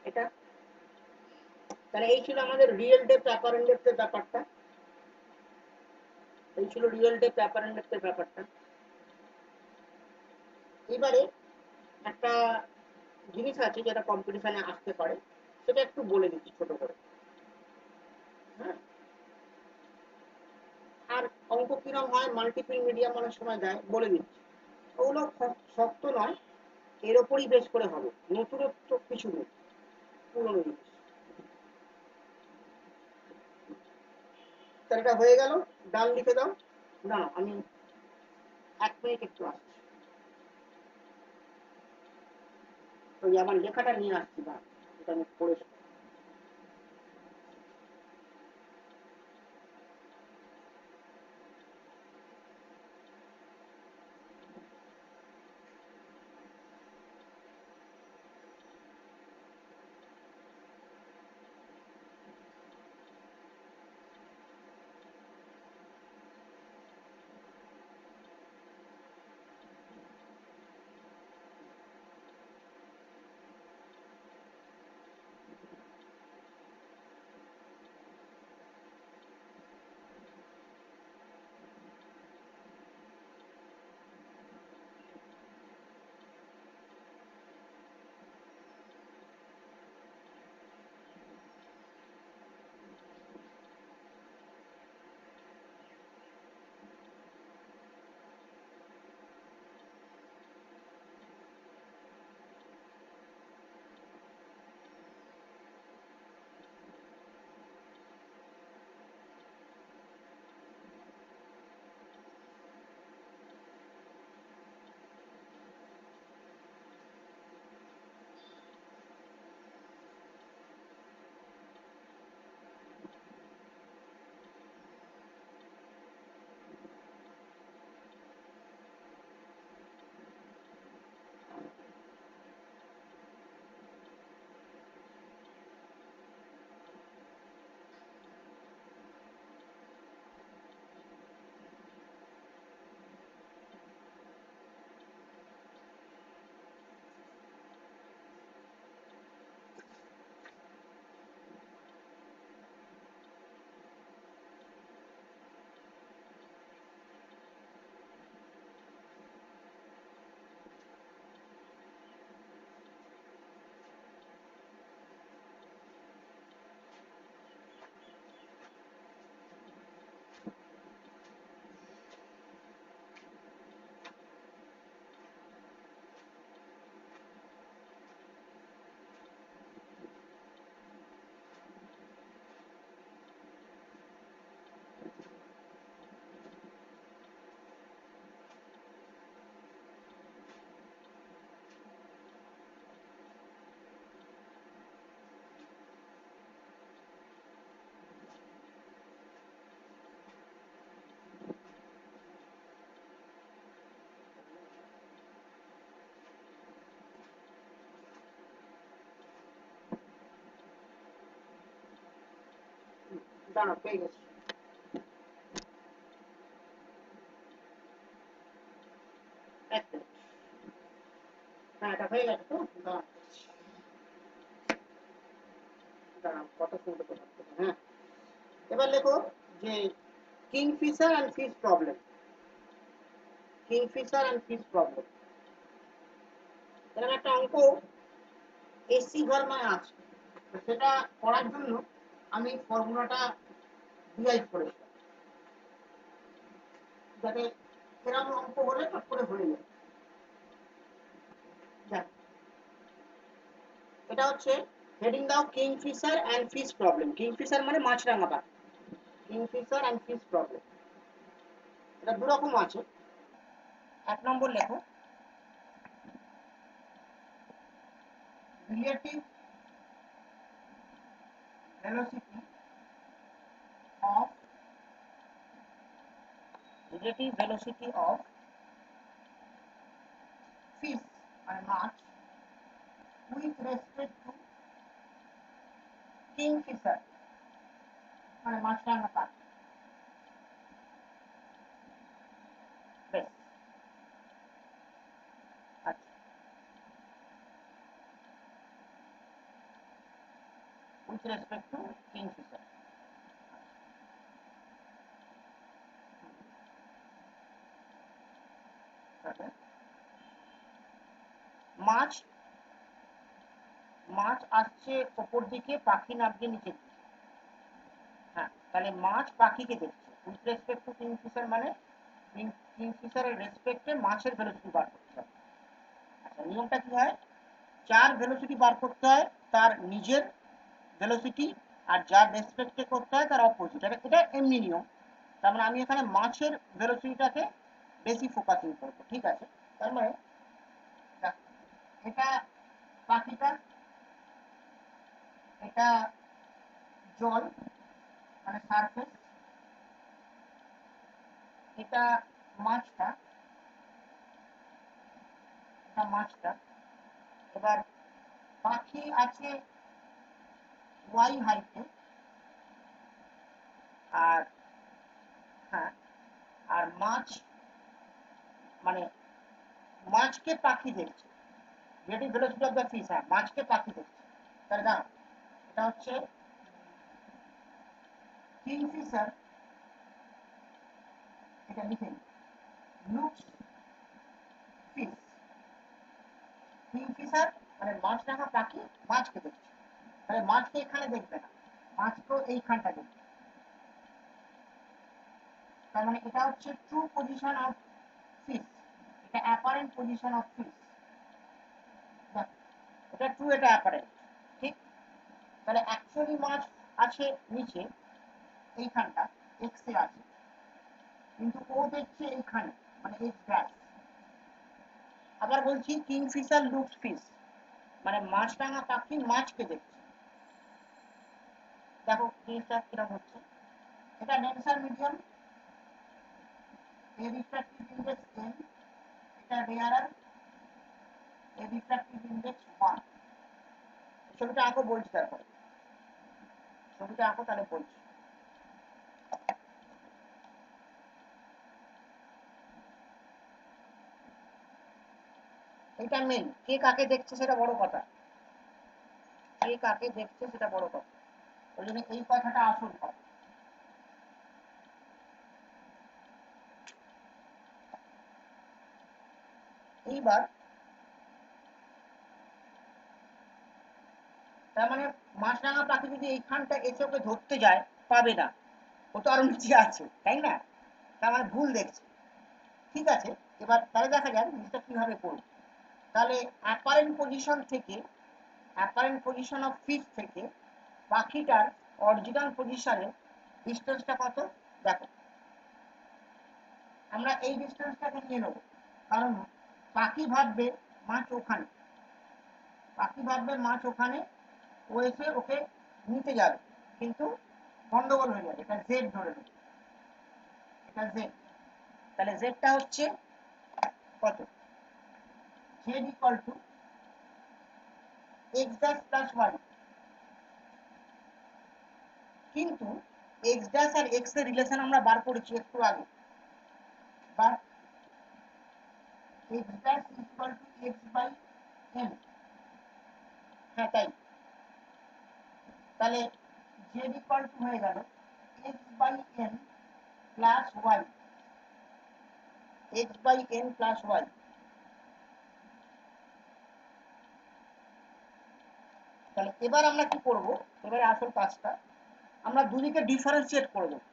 এটা তাহলে এই ছিল আমাদের রিয়েল ডেপথ অ্যাপারেন্ট ডেপথের ব্যাপারটা, এই ছিল রিয়েল ডেপথ অ্যাপারেন্ট ডেপথের ব্যাপারটা। এবারে একটা জিনিস আছে যেটা কম্পিটিশনে আসতে পারে, সেটা একটু বলে দিচ্ছি ছোট করে। হ্যাঁ, আর অঙ্ক কিরম হয়, মাল্টিপল মিডিয়াম অনেক সময় দেয়, বলে দিচ্ছি। ওগুলো শক্ত নয়, এর ওপরই বেশ করে হবে, নতুনত্ব কিছু নেই, পুরনো জিনিস। তাহলে এটা হয়ে গেল, ডান লিখে দাও। না আমি 1 মিনিট একটু আসছি, ওই আমার লেখাটা নিয়ে আসছি, না এটা আমি পড়ে দাঁড়াও, পেয়ে গেছি। এক মিনিট। হ্যাঁ এটা হয়ে গেছে তো, দাঁড়াও দাঁড়াও, কত সুন্দর কথা। হ্যাঁ এবার লেখো যে Kingfisher and fish problem, Kingfisher and fish problem, এরকম একটা অঙ্ক এসি ধর্মায় আছে। সেটা করার জন্য আমি ফর্মুলাটা ডিরাইভ করেছিলাম, যাতে এরকম অঙ্ক হলে চট করে হয়ে যায়। এটা হচ্ছে হেডিং দাও Kingfisher and fish problem. Kingfisher মানে মাছরাঙা পাখি, কিংফিশার অ্যান্ড ফিশ প্রবলেম। এটা দু রকম আছে। 1 নম্বর লেখো রিলেটিভ ভেলোসিটি অফ fish মানে মাছ with respect to kingfisher মানে মাছরাঙা পাখি। বেশ, আচ্ছা, with respect to kingfisher। মাছ মাছ আসছে ওপর দিকে, পাখি নামছে নিচের দিকে। হ্যাঁ তাহলে মাছ পাখিকে দেখছে। উইথ রেসপেক্ট টু কিংফিশার মানে কিংফিশারের রেসপেক্টে মাছের ভেলোসিটি বার করতে হবে। আচ্ছা নিয়মটা কি হয়, যার ভেলোসিটি বার করতে হয় তার নিজের ভেলোসিটি আর যার রেসপেক্টে করতে হয় তার অপোজিট। এটা এমনি নিয়ম। তার মানে আমি এখানে মাছের ভেলোসিটিটাকে বেশি ফোকাসিং করবো, ঠিক আছে। তার মানে এটা পাখিটা, এটা জল মানে সারফেস, এটা মাছটা, এটা মাছটা। এবার পাখি আছে ওয়াই হাইটে, আর হ্যাঁ, আর মাছ মানে মাছকে পাখি দেখছে, রেডিভ ভেলোসিটি অফ দ্য ফিশ, হ্যাঁ মাছকে পাখি দেখছে। তাহলে দাঁড়াও, এটা হচ্ছে কিংফিশার, এটা লিখে লুকস ফিশ। কিংফিশার মানে মাছ রাখা পাখি মাছকে দেখছে, তাহলে মাছকে এখানে দেখবে না, মাছকেও এইখানটা দেখবে। তার মানে এটা হচ্ছে ট্রু পজিশন অফ ফিশ, এটা অ্যাপারেন্ট পজিশন অফ ফিশ। এটা ট্রু, এটা অ্যাপারেন্ট, ঠিক। তাহলে অ্যাকচুয়ালি মাছ আছে নিচে এইখানটা, এক্স এ আছে, কিন্তু ও দেখছে এইখানে মানে এক্স ড্যাশ। আবার বলছি কিংফিশার লুকস ফিশ মানে মাছরাঙা পাখি মাছকে দেখছে। দেখো জিনিসটা কিরকম হচ্ছে। এটা ডেন্সার মিডিয়াম, এ রিফ্র্যাক্টিভ ইন্ডেক্স n, এটা রেয়ারার, এ রিফ্র্যাক্টিভ ইন্ডেক্স 1। ছবিটা আঁকো বলছি, তারপর ছবিটা আঁকো তাহলে বলছি। এটা মেন, কে কাকে দেখছে সেটা বড় কথা, কে কাকে দেখছে সেটা বড় কথা। ওই জন্য এই কথাটা আসল কথা। এইবার তার মানে মাছরাঙা পাখি যদি এইখানটা এসে ওকে ধরতে যায় পাবে না, ও তো আরো নিচে আছে, তাই না? তার মানে ভুল দেখছে, ঠিক আছে। এবার তাহলে দেখা যাক জিনিসটা কিভাবে করব। তাহলে অ্যাপারেন্ট পজিশন থেকে, অ্যাপারেন্ট পজিশন অফ ফিশ থেকে পাখিটার অরিজিনাল পজিশনে ডিস্টেন্সটা কত দেখো। আমরা এই ডিস্টেন্সটাকে নিয়ে নেব, কারণ পাখি ভাববে মাছ ওখানে, পাখি ভাববে মাছ ওখানে, ও এসে ওকে নিতে যাবে, কিন্তু গন্ডগোল হয়ে যাবে। এটা জেড ধরে নেবে, এটা জেড। তাহলে জেডটা হচ্ছে কত, z equal to x dash plus y. কিন্তু এক্স ড্যাশ আর এক্স এর রিলেশন আমরা বার করেছি একটু আগে, বা x dash equal to x by n, হ্যাঁ তাই। তাহলে জেড ইকুয়াল টু হয়ে গেল x by n plus y, x by n plus y. তাহলে এবার আমরা কি করব, এবারে আসল কাজটা আমরা দুদিকে ডিফারেন্সিয়েট করে দেবো,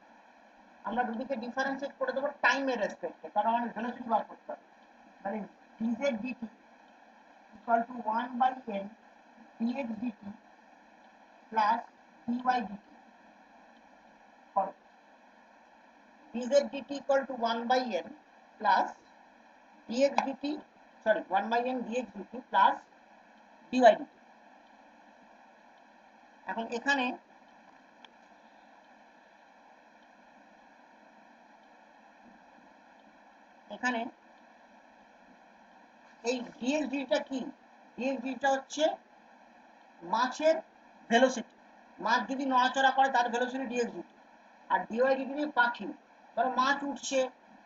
আমরা দুদিকে ডিফারেন্সিয়েট করে দেবো টাইমের রেসপেক্টে, কারণ আমাদের ভেলোসিটি বার করতে হবে। তাহলে dz dt equal to 1 by n dx dt plus dy dt, করো dz dt equal to 1 by n plus dx dt, sorry 1 by n dx dt plus dy dt। এখন এখানে এখানে এই dx dt টা কি, dx dt টা হচ্ছে মাছের ভেলোসিটি, মাছ যদি নড়াচড়া করে তার ভেলোসিটি dx dt, আর dy dt পাখি, ধরো মাছ উঠছে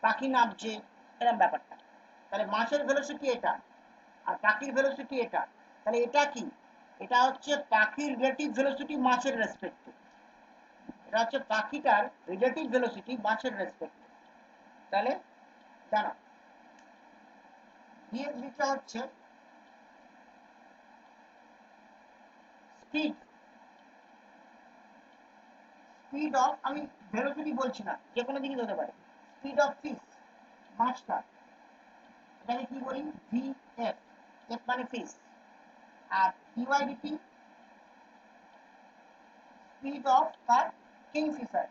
পাখি নামছে, এরকম ব্যাপারটা। তাহলে মাছের ভেলোসিটি এটা আর পাখির ভেলোসিটি এটা, তাহলে এটা কি, এটা হচ্ছে পাখির রিলেটিভ ভেলোসিটি মাছের রেসপেক্টে, এটা হচ্ছে পাখিটার রিলেটিভ ভেলোসিটি মাছের রেসপেক্টে। তাহলে জানো dx dt হচ্ছে স্পিড, স্পিড অফ, আমি ভেলোসিটি বলছি না, যে কোনো জিনিস হতে পারে, স্পিড অফ ফিশ মাছটা, এটাকে কি বলি ভি এফ, এফ মানে ফিশ। আর ডিওয়াই ডিটি স্পিড অফ তার কিংফিশার,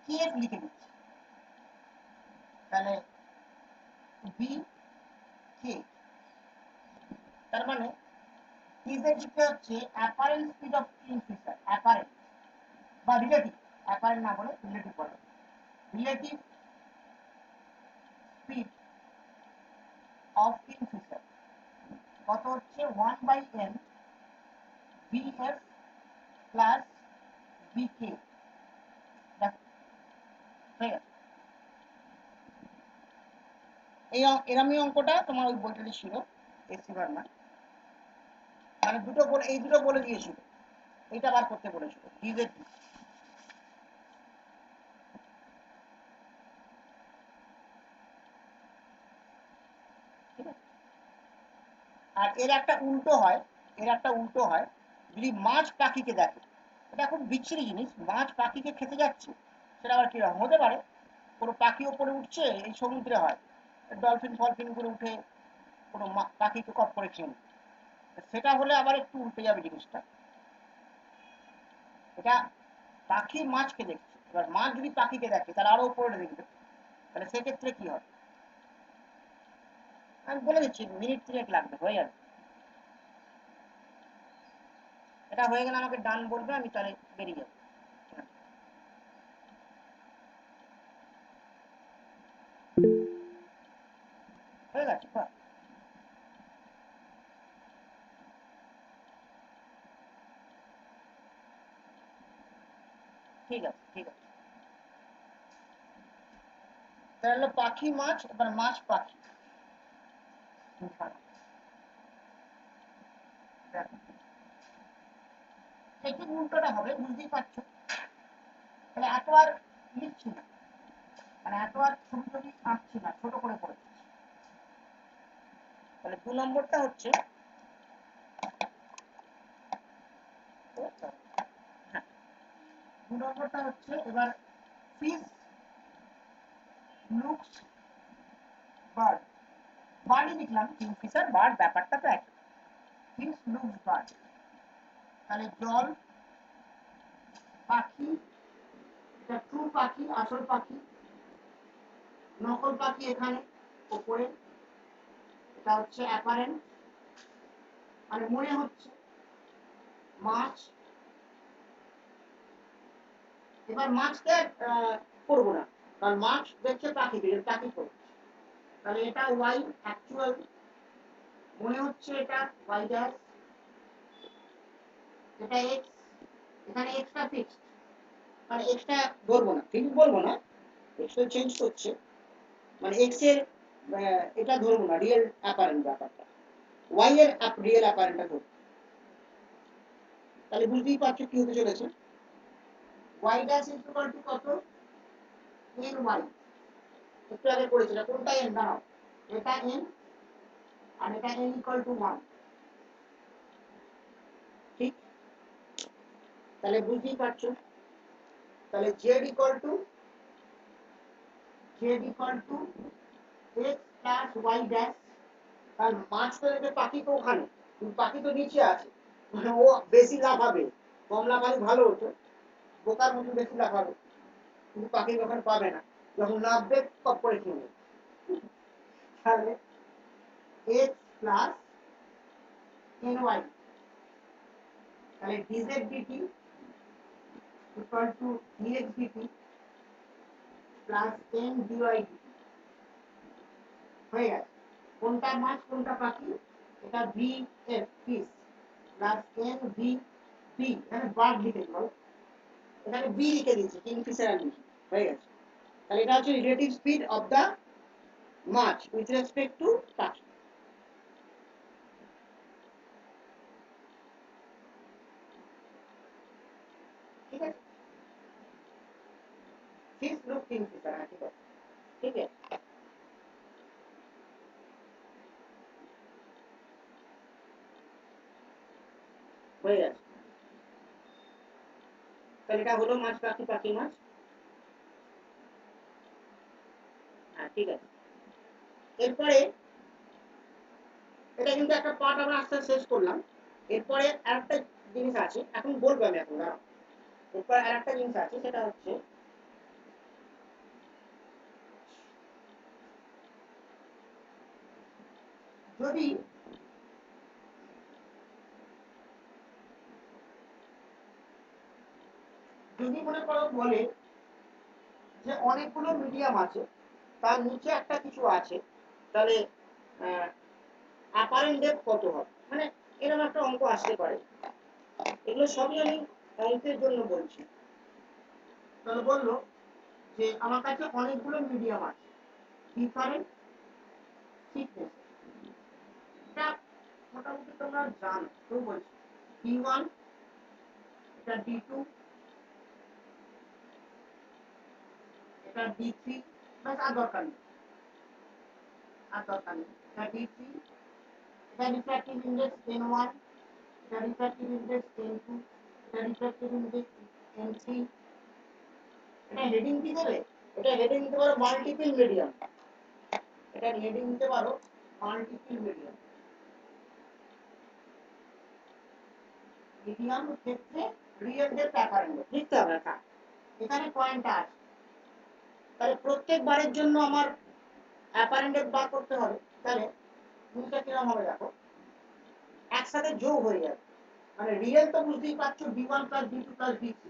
কি এফ লিখে দিচ্ছি, তাহলে বি কে, তার মানে ইজেডকে হচ্ছে apparent speed of kingfisher, apparent বা রিলেটিভ, অ্যাপারেন্ট না বলে রিলেটিভ বলে, রিলেটিভ স্পিড অফ কিংফিশার কত হচ্ছে 1/n vf প্লাস vk। এরমই অঙ্কটা তোমার ওই বইটাতে ছিল এসসি ভার্মা, মানে দুটো বলে, এই দুটো বলে দিয়েছিল, এইটা বার করতে বলেছিল ডিজেড। আর এর একটা উল্টো হয়, এর একটা উল্টো হয়, যদি মাছ পাখিকে দেখে, এটা খুব বিচ্ছিরি জিনিস, মাছ পাখিকে খেতে যাচ্ছে, সেটা আবার কিরকম হতে পারে, কোনো পাখি ওপরে উঠছে, এই সমুদ্রে হয় ডলফিন ফলফিন করে উঠে কোনো পাখিকে কপ করে খেয়ে নিচ্ছে, সেটা হলে আবার একটু উল্টে যাবে জিনিসটা। এটা পাখি মাছকে দেখছে, এবার মাছ যদি পাখিকে দেখে তার আরো উপরে দেখবে, তাহলে সেক্ষেত্রে কি হয় আমি বলে দিচ্ছি, মিনিট 3 লাগবে, হয়ে যাবে। এটা হয়ে গেলে আমাকে ডান বলবে, আমি তাহলে বেরিয়ে যাবো। হয়ে গেছে, বাহ। ঠিক আছে, ঠিক আছে, তাহলে পাখি মাছ, এবার মাছ পাখি, একটু উল্টোটা হবে, বুঝতেই পারছো। তাহলে এত আর লিখছি না, মানে এত আর ছবি ছবি আঁকছি না, ছোট করে পড়ে দিচ্ছি। তাহলে 2 নম্বরটা হচ্ছে, হ্যাঁ 2 নম্বরটা হচ্ছে এবার ফিশ লুকস বার্ড, বার্ডই লিখলাম, কিংফিশার বার্ড ব্যাপারটা তো এক, ফিশ লুকস বার্ড, তাহলে জল পাখি, এটা ট্রু পাখি, আসল পাখি, নকল পাখি এখানে উপরে, এটা হচ্ছে অ্যাপারেন্ট, মানে মনে হচ্ছে মাছ। এবার মাছকে করবো না, কারণ মাছ দেখছে পাখিকে, পাখি করবে, তাহলে এটা ওয়াই অ্যাকচুয়াল, মনে হচ্ছে এটা ওয়াই ড্যাশ, এটা এক্স, এখানে এক্সটা ফিক্সড, মানে এক্সটা ধরবো না, ফিক্স বলবো না, এক্স তো চেঞ্জ করছে, মানে এক্স এর এটা ধরবো না, রিয়েল অ্যাপারেন্ট ব্যাপারটা, ওয়াই এর রিয়েল অ্যাপারেন্টটা ধরবো। তাহলে বুঝতেই পারছো কি হতে চলেছে, y dash is equal to কত, এন ওয়াই, একটু আগে করেছিল, কোনটা এন দাঁড়াও, এটা এন আর এটা এন ইকুয়াল টু 1, ঠিক, তাহলে বুঝতেই পারছো, তাহলে z equal to x plus y dash, কারণ মাছ তো দেখবে পাখি তো ওখানে, কিন্তু পাখি তো নিচে আছে, মানে ও বেশি লাফাবে, কম লাফালে ভালো হতো, বোকার মতো বেশি লাফাবে, কিন্তু পাখি যখন পাবে না, যখন নামবে কপ করে খেয়ে নেবে, তাহলে এক্স প্লাস এন ওয়াই, তাহলে dz dt equal to dx dt plus n dy dt হয়ে গেছে। কোনটা মাছ কোনটা পাখি, এটা v f fish plus n v b, এখানে বার্ড লিখে দিল, এখানে বি লিখে দিয়েছি, কিংফিশার আর লিখি, হয়ে গেছে। তাহলে এটা হচ্ছে রিলেটিভ স্পিড অফ দা মাছ উইথ রেসপেক্ট টু পাখি। ঠিক আছে, ফিশ লুক কিংফিশার, ঠিক আছে, ঠিক আছে, হয়ে গেছে। তাহলে এটা হলো মাছ পাখি, পাখি মাছ, হ্যাঁ ঠিক আছে। এরপরে এটা কিন্তু একটা পার্ট আমরা আস্তে আস্তে শেষ করলাম, এরপরে আরেকটা জিনিস আছে, এখন বলবো আমি, এখন দাঁড়াও, এরপর আরেকটা জিনিস আছে, সেটা হচ্ছে যদি যদি মনে করো বলে যে অনেকগুলো মিডিয়াম আছে, তার নিচে একটা কিছু আছে, তাহলে অ্যাপারেন্ট ডেপথ কত হবে, মানে এরকম একটা অঙ্ক আসতে পারে। এগুলো সবই আমি অঙ্কের জন্য বলছি। তাহলে বললো যে আমার কাছে অনেকগুলো মিডিয়াম আছে, ডিফারেন্ট থিকনেস। এটা মোটামুটি তোমরা জানো, তো বলছি D1, এটা D2, এটা D3, বাস আর দরকার নেই, এটা D3, এটা রিফ্র্যাক্টিভ ইনডেক্স N1, এটা রিফ্র্যাক্টিভ ইনডেক্স N2, এটা রিফ্র্যাক্টিভ ইনডেক্স N3। এটা হেডিং কি দেবে? এটা হেডিং দিতে পারো মাল্টিপল মিডিয়াম, এটা হেডিং দিতে পারো মাল্টিপল মিডিয়াম। মিডিয়াম ক্ষেত্রে রিয়েল ডেপথ অ্যাপারেন্ট ডেপথ লিখতে হবে। এখানে পয়েন্টটা আছে, তাহলে প্রত্যেকবারের জন্য আমার অ্যাপারেন্ট ডেপথ বার করতে হবে। তাহলে জিনিসটা কিরকম হবে দেখো, একসাথে যোগ হয়ে যাবে। মানে রিয়েল তো বুঝতেই পারছো, D1 plus D2 plus D3,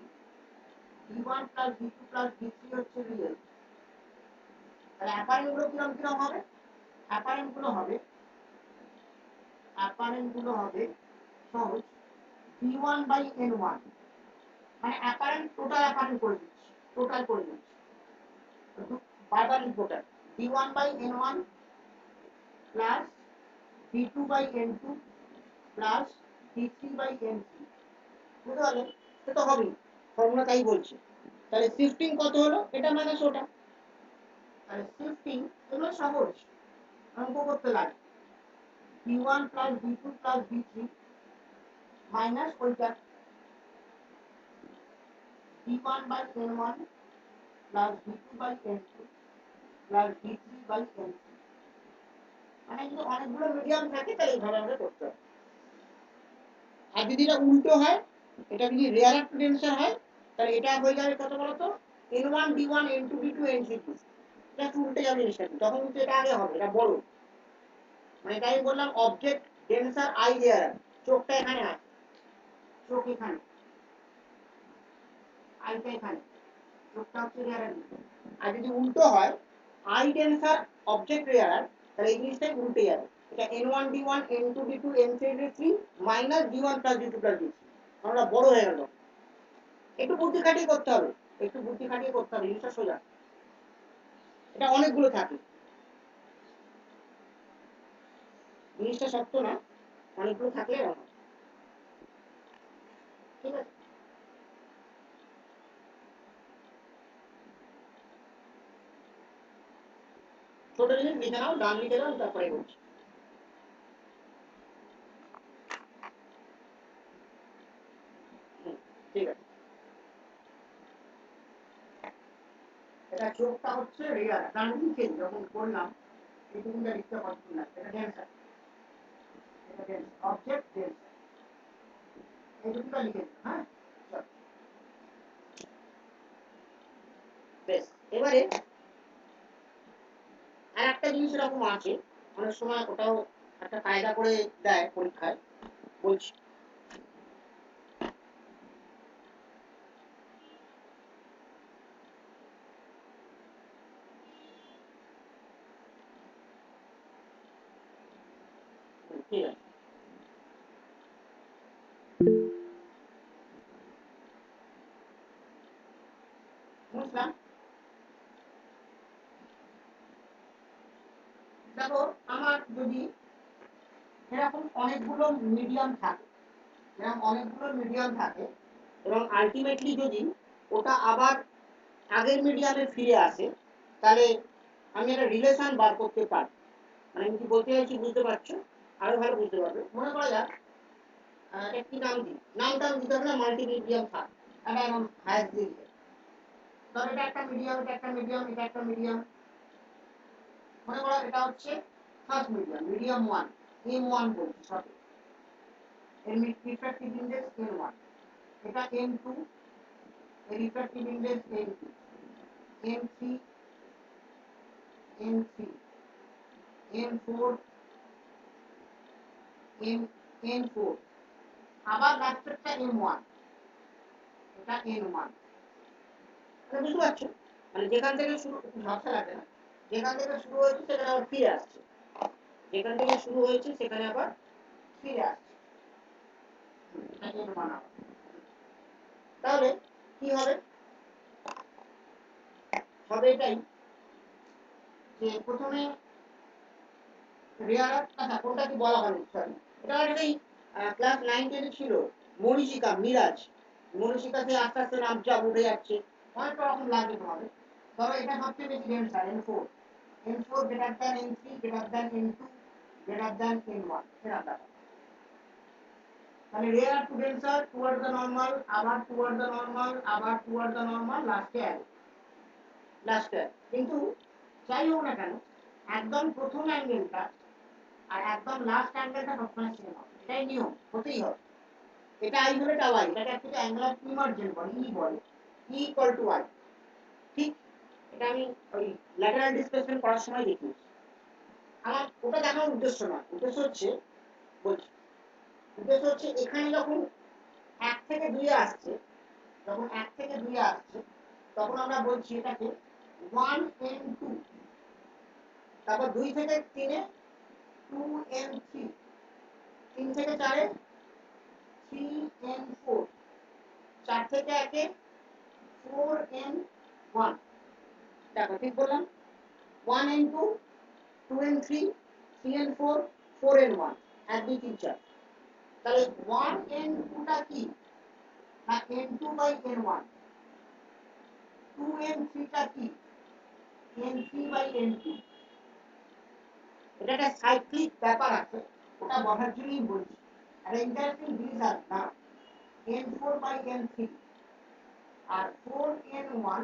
D1 plus D2 plus D3 হচ্ছে রিয়েল। তাহলে অ্যাপারেন্ট গুলো কিরকম কিরকম হবে? অ্যাপারেন্ট গুলো হবে সহজ D1 বাই N1, মানে অ্যাপারেন্ট টোটাল অ্যাপারেন্ট করে দিচ্ছি, বারবার লিখবো D1 by N1 plus D2 by N2 plus D3 by N3। বুঝতে পারলে? সেটা তো হবেই, ফর্মুলা তাই বলছে। তাহলে শিফটিং কত হলো, এটা মাইনাস ওটা। তাহলে শিফটিং এগুলো সহজ, অঙ্ক করতে লাগে। D1 plus D2 plus D3 minus ওইটা D1 by N1 plus D2 by N2 plus D3 by N3। মানে যদি অনেকগুলো মিডিয়াম থাকে তাহলে এইভাবে আমরা করতে হবে। আর যদি এটা উল্টো হয়, এটা যদি রেয়ার টেন্সার হয়, তাহলে এটা হয়ে যাবে কত বলতো, N1 D1 N2 D2 N3। এটা উল্টে যাবে জিনিসটা, তখন কিন্তু এটা আগে হবে, এটা বড়। মানে তাই বললাম অবজেক্ট ডেন্সার আই রেয়ার, চোখটা এখানে আছে, চোখ এখানে, আইটা এখানে, চোখটা হচ্ছে রেয়ার। আর যদি উল্টো হয় আই ডেন্সার অবজেক্ট রেয়ার, তাহলে এই জিনিসটাই উল্টে যাবে। এটা N1 D1 N2 D2 N3 D3 minus D1 plus D2 plus D3, আমরা বড় হয়ে গেল। একটু বুদ্ধি খাটিয়ে করতে হবে, জিনিসটা সোজা। এটা অনেকগুলো থাকে, জিনিসটা শক্ত না, অনেকগুলো থাকলে ঠিক আছে। ছোট জিনিস লিখে নাও, ডান লিখে নাও, তারপরে বলছি। ঠিক আছে, এটা চোখটা হচ্ছে রেয়ার, ডান লিখে যখন করলাম এইটুকুটা লিখতে পারছি না, এটা ডেন্সার, অবজেক্ট ডেন্সার, এইটুকুটা লিখে দিন। হ্যাঁ, বেশ। এবারে আর একটা জিনিস এরকম আছে, অনেক সময় ওটাও একটা কায়দা করে দেয় পরীক্ষায়, বলছি। ঠিক আছে, বুঝলাম। দেখো আমার যদি এরকম অনেকগুলো মিডিয়াম থাকে, এবং আলটিমেটলি যদি ওটা আবার আগের মিডিয়ামে ফিরে আসে, তাহলে আমি একটা রিলেশন বার করতে পারি। মানে আমি কি বলতে চাইছি বুঝতে পারছো? আরো ভালো বুঝতে পারবে। মনে করা যাক একটি নাম দিই, নামটা দিতে হবে না, মাল্টি মিডিয়াম থাক, এটা এখন হায়ার দিয়ে দিই। ধর এটা একটা মিডিয়াম, এটা একটা মিডিয়াম, এটা একটা মিডিয়াম। মনে করো এটা হচ্ছে ফার্স্ট মিডিয়াম, মিডিয়াম 1, M1 বলছি, সরি, এর রিফ্র্যাক্টিভ ইনডেক্স N1, এটা M2, refractive index n2, n3, n4, n4, আবার লাস্টেরটা n1, এটা n1। বুঝতে পারছো? মানে যেখান থেকে শুরু, ঝাপসা লাগে না, যেখান থেকে শুরু হয়েছে সেখানে আবার ফিরে আসছে, যেখান থেকে শুরু হয়েছে সেখানে আবার ফিরে আসছে। তাহলে কি হবে? হবে এটাই যে প্রথমে রেয়ার, আচ্ছা কোনটা কি বলা হয়নি, সরি, এটা অলরেডি ক্লাস 9 10 ছিল, মরীচিকা, মিরাজ। মরীচিকা থেকে আস্তে আস্তে নাম যা উঠে যাচ্ছে, অনেক রকম লাগবে তোমাদের। ধরো এটা সবচেয়ে বেশি denser n4, n4 greater than n3 greater than n2 greater than n1, এরকম। তাহলে rare to denser toward the normal, আবার টুয়ার্ড দ্য নরমাল, আবার টুয়ার্ড দ্য নরমাল, লাস্টে কিন্তু যাই হোক না কেন, একদম প্রথম অ্যাঙ্গেলটা আর একদম লাস্ট অ্যাঙ্গেলটা সবসময় সেম হবে, এটাই নিয়ম, হতেই হবে। এটা আই হলে এটা ওয়াই, এটাকে অ্যাকচুয়ালি অ্যাঙ্গেল অফ ইমার্জেন্স বলে, ই বলে, ই ইকুয়াল টু ওয়াই। ঠিক, এটা আমি ওই ল্যাটারাল ডিসপ্লেসমেন্ট করার সময় দেখিয়েছি। আমার ওটা দেখানোর উদ্দেশ্য না, উদ্দেশ্য হচ্ছে, বলছি, উদ্দেশ্য হচ্ছে এখানে যখন 1 থেকে 2 আসছে, যখন 1 থেকে 2 আসছে, তখন আমরা বলছি এটাকে 1n2, তারপর 2 থেকে 3 এ 2n3, 3 থেকে 4 এ 3n4, 4 থেকে 1 এ 4n1। দেখো ঠিক বললাম, 1n2, 2n3, 3n4, 4n1, 1 2 3 4। তাহলে 1n2 টা কি না n2 বাই n1, 2n3 টা কি n3 বাই n2। এটা একটা সাইক্লিক ব্যাপার আছে, ওটা বোঝার জন্যই বলছি। আর ইন্টারেস্টিং জিনিস আছে না, n4 by n3 R 4n1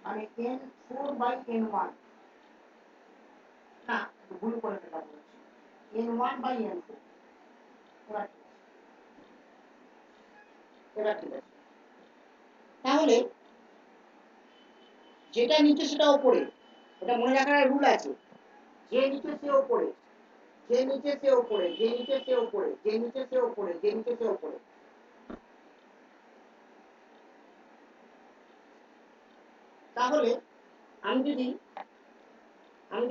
মানে n4 বাই n1, না ভুল করে এটা বলছি, n1 বাই n4। এবার ঠিক আছে, তাহলে যেটা নিচে সেটা উপরে, এটা মনে রাখার রুল আছে, যে নিচে সে উপরে, যে নিচে সে উপরে, যে নিচে সে উপরে, যে নিচে সে উপরে, যে নিচে সে উপরে। তাহলে আমি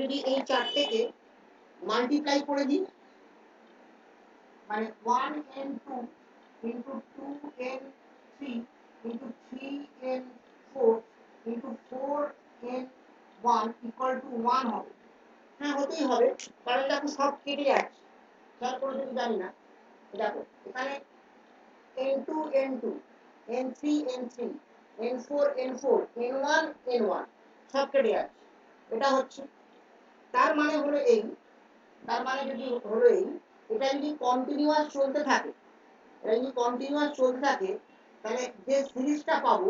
যদি এই চারটেকে মাল্টিপ্লাই করে দিই, মানে 1n2 into 2n3 into 3n4 into 4n1 equal to 1 হবে। হ্যাঁ হতেই হবে, কারণ দেখো সব কেটে যাচ্ছে, খেয়াল করে যদি জানি না, দেখো এখানে n2 n2, n3 n3, n4 n4, n1 n1 সব কেটে যাচ্ছে, এটা হচ্ছে। তার মানে হলো এই, তার মানে যদি হলো এই, এটা যদি কন্টিনিউয়াস চলতে থাকে, এটা যদি কন্টিনিউয়াস চলতে থাকে, তাহলে যে সিরিজটা পাবো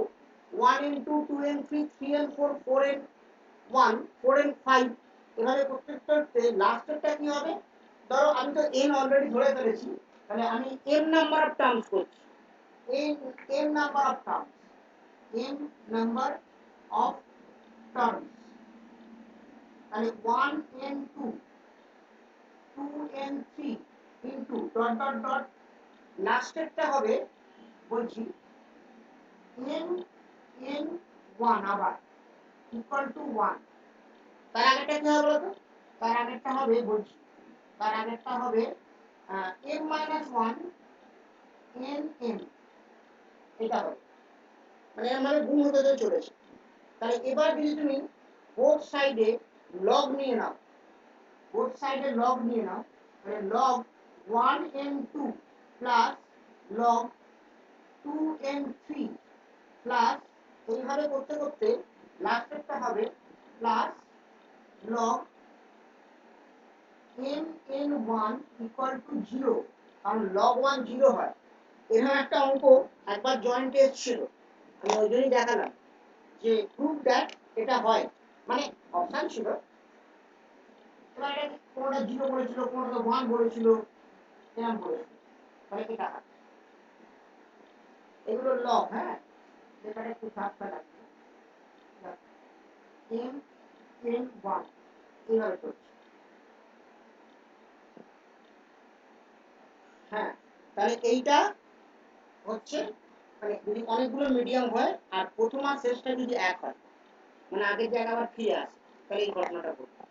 1n2 2n3 3n4 4n1 4n5, এভাবে করতে করতে লাস্টেরটা কি হবে? ধরো আমি তো n অলরেডি ধরে ফেলেছি, তাহলে আমি m নাম্বার অফ টার্মস করছি, m number of terms, m number of terms. তাহলে 1n2 2n3 into dot dot dot, লাস্টেরটা হবে বলছি n1 আবার ইকুয়াল টু 1। তার আগেরটা কি হবে বলতো? তার আগেরটা হবে বলছি, তার আগেরটা হবে m-1 nm, এটা হবে, মানে আমার গুণ হতে হতে চলেছে। তাহলে এবার যদি তুমি বোথ সাইডে লগ নিয়ে নাও, বোথ সাইডে লগ নিয়ে নাও, তাহলে log 1n2 plus log 2n3 plus, এইভাবে করতে করতে লাস্টেরটা হবে plus log mn1 equal to 0, কারণ লগ 1 0 হয়। এরকম একটা অঙ্ক একবার জয়েন্টে এসেছিল, আমি ওই জন্যই দেখালাম যে প্রুভ দ্যাট এটা হয়, মানে অপশন ছিল, এবার এটা কোনটা 0 বলেছিল, কোনটা 1 বলেছিল, এরকম বলেছিল, তাহলে এটা হয়। এগুলো লগ, হ্যাঁ এখানে একটু ধাক্কা লাগবে এম এন ওয়ান এইভাবে চলছে। হ্যাঁ, তাহলে এইটা হচ্ছে মানে যদি অনেকগুলো মিডিয়াম হয় আর প্রথম আর শেষটা যদি এক হয় মানে আগের জায়গা আবার ফিরে আসে তাহলে এই ঘটনাটা ঘটবে।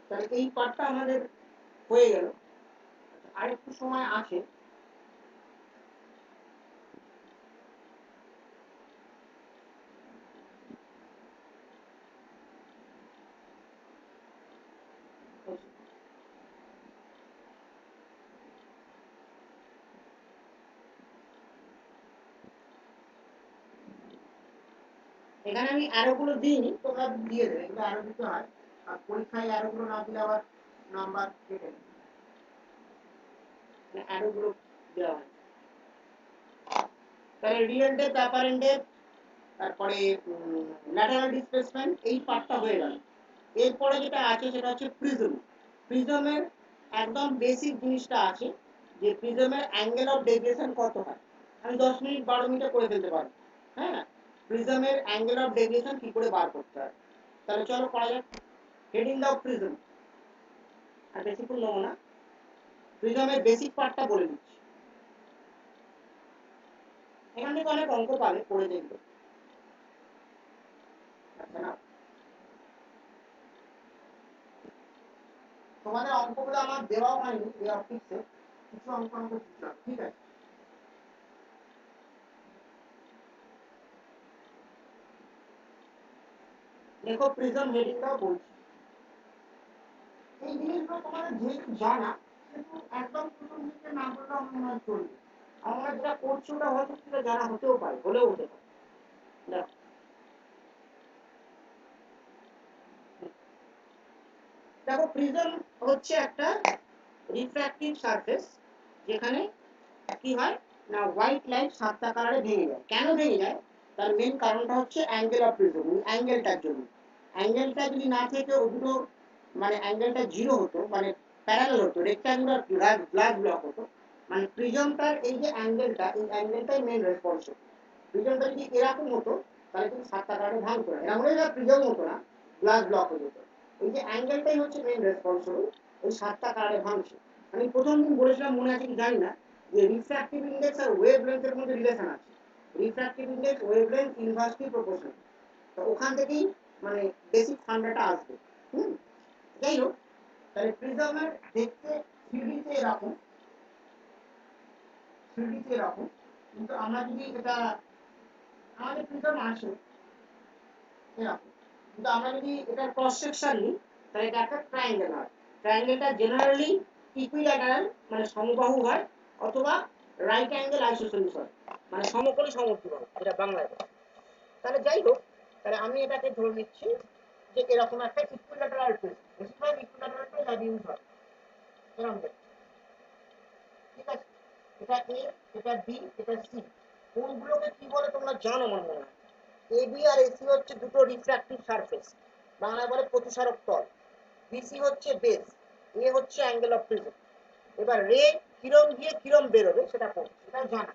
তাহলে এই পার্টটা আমাদের হয়ে গেল। আর একটু সময় আছে, এখানে আমি অ্যারোগুলো দিইনি, তোমরা দিয়ে দেবে, এগুলো অ্যারো দিতে হয় আর পরীক্ষায় অ্যারোগুলো না দিলে আবার নাম্বার কেটে নেবে, অ্যারোগুলো দেওয়া হয়। তাহলে রিয়েল ডেপথ অ্যাপারেন্ট ডেপথ তারপরে ল্যাটারাল ডিসপ্লেসমেন্ট এই পার্টটা হয়ে গেল। এরপরে যেটা আছে সেটা হচ্ছে প্রিজম। প্রিজমের একদম বেসিক জিনিসটা আছে যে প্রিজমের অ্যাঙ্গেল অফ ডেভিয়েশন কত হয়। আমি 10 মিনিট 12 মিনিটে করে ফেলতে পারবো। হ্যাঁ, প্রিজমের অ্যাঙ্গেল অফ ডেভিয়েশন কি করে বার করতে হয়। তাহলে চলো করা যাক। হেডিং দাও প্রিজম, আর বেশিক্ষণ নেবো না, প্রিজমের বেসিক পার্টটা বলে দিচ্ছি। এখান থেকে অনেক অঙ্ক পাবে, করে দেখবে। আচ্ছা না, তোমাদের অঙ্কগুলো আমার দেওয়াও হয়নি এই অফিসে, কিছু অঙ্ক দিচ্ছিলাম, ঠিক আছে। দেখো প্রিজম হেডিং দাও বলছি। এই জিনিসগুলো তোমাদের যেহেতু জানা, কিন্তু একদম প্রথম দিকে না বললে আমার মনে হয় চলবে। আমরা যেটা করছি ওটা হয়তো সেটা জানা হতেও পারে, হলেও হতে পারে। দেখো প্রিজম হচ্ছে একটা রিফ্র্যাক্টিভ সারফেস, যেখানে কি হয় না হোয়াইট লাইট সাতটা কালারে ভেঙে যায়। কেন ভেঙে যায় তার মেন কারণটা হচ্ছে অ্যাঙ্গেল অফ প্রিজম, অ্যাঙ্গেলটার জন্য। অ্যাঙ্গেলটা যদি না থেকে ওগুলো মানে অ্যাঙ্গেলটা জিরো হতো, মানে প্যারালাল হতো, রেক্ট্যাঙ্গুলার গ্লাস ব্লক হতো, মানে প্রিজমটার এই যে অ্যাঙ্গেলটা, এই অ্যাঙ্গেলটাই মেন রেসপন্সিবল। প্রিজমটা যদি এরকম হতো তাহলে কিন্তু সাতটা কালারে ভাঙতো না, এরকম হলে প্রিজম হতো না, গ্লাস ব্লক হয়ে যেত। এই যে অ্যাঙ্গেলটাই হচ্ছে মেন রেসপন্সিবল ওই সাতটা কালারে ভাঙছে। আমি প্রথম দিন বলেছিলাম, মনে আছে কি জানি না, যে রিফ্র্যাক্টিভ ইন্ডেক্স আর ওয়েভলেন্থের মধ্যে রিলেশন আছে। Refractive index wavelength inversely proportional. তো ওখান থেকেই মানে বেসিক ফান্ডাটা আসবে। যাই হোক, তাহলে প্রিজমের দেখতে 3D-তে এরকম, 3D-তে এরকম, কিন্তু আমরা যদি এটা আমাদের প্রিজম আসে এরকম, কিন্তু আমরা যদি এটা ক্রস সেকশন নিই তাহলে এটা একটা ট্রায়াঙ্গেল হয়। ট্রায়াঙ্গেলটা জেনারেলি ইকুইল্যাটারাল মানে সমবাহু হয়, অথবা রাইট অ্যাঙ্গেল আইসোসেলিস হয়, মানে সমকোণী সমদ্বিবাহু, এটা বাংলায়। তাহলে যাই হোক, তাহলে আমি এটাকে ধরে নিচ্ছি যে এরকম একটা ইকুইল্যাটারাল প্রিজম। বেশিরভাগ ইকুইল্যাটারাল প্রিজম ইউজ হয় এরকম দেখতে, ঠিক আছে। এটা এ, এটা বি, এটা সি। কোনগুলোকে কি বলে তোমরা জানো আমার মনে হয়। এ বি আর এসি হচ্ছে দুটো রিফ্র্যাক্টিভ সারফেস, বাংলায় বলে প্রতিসারক তল। বিসি হচ্ছে বেস, এ হচ্ছে অ্যাঙ্গেল অফ প্রিজম। এবার রে কিরম গিয়ে কিরম বেরোবে সেটা কোন, সেটা জানা।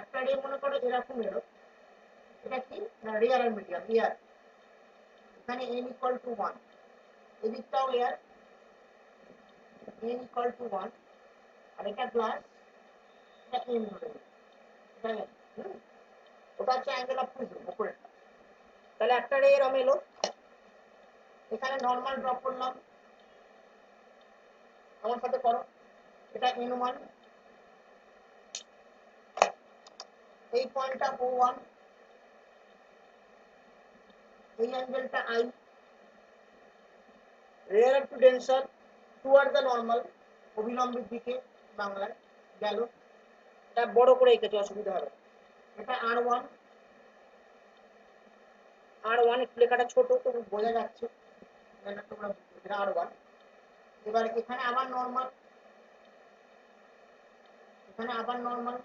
একটা রে মনে করো এরকম এলো, এটা কি না রেয়ার আর মিডিয়াম এয়ার, এখানে n ইকুয়াল টু 1, এদিকটাও এয়ার, n ইকুয়াল টু 1, আর এটা গ্লাস, এটা n ধরে নিই, এটা n, ওটা হচ্ছে অ্যাঙ্গেল অফ প্রিজম উপরেরটা। তাহলে একটা রে এরম এলো, এখানে নরমাল ড্র করলাম, আমার সাথে করো, এটা n1, এই পয়েন্টটা O1, এই অ্যাঙ্গেলটা I, rare to denser toward the normal, অভিলম্বের দিকে বাংলায় গেল। এটা বড় করে এঁকেছি, অসুবিধা হবে। এটা R1, R1 একটু লেখাটা ছোট তবু বোঝা যাচ্ছে, এটা তোমরা এটা R1। এবার এখানে আবার নরমাল, এখানে আবার নরমাল,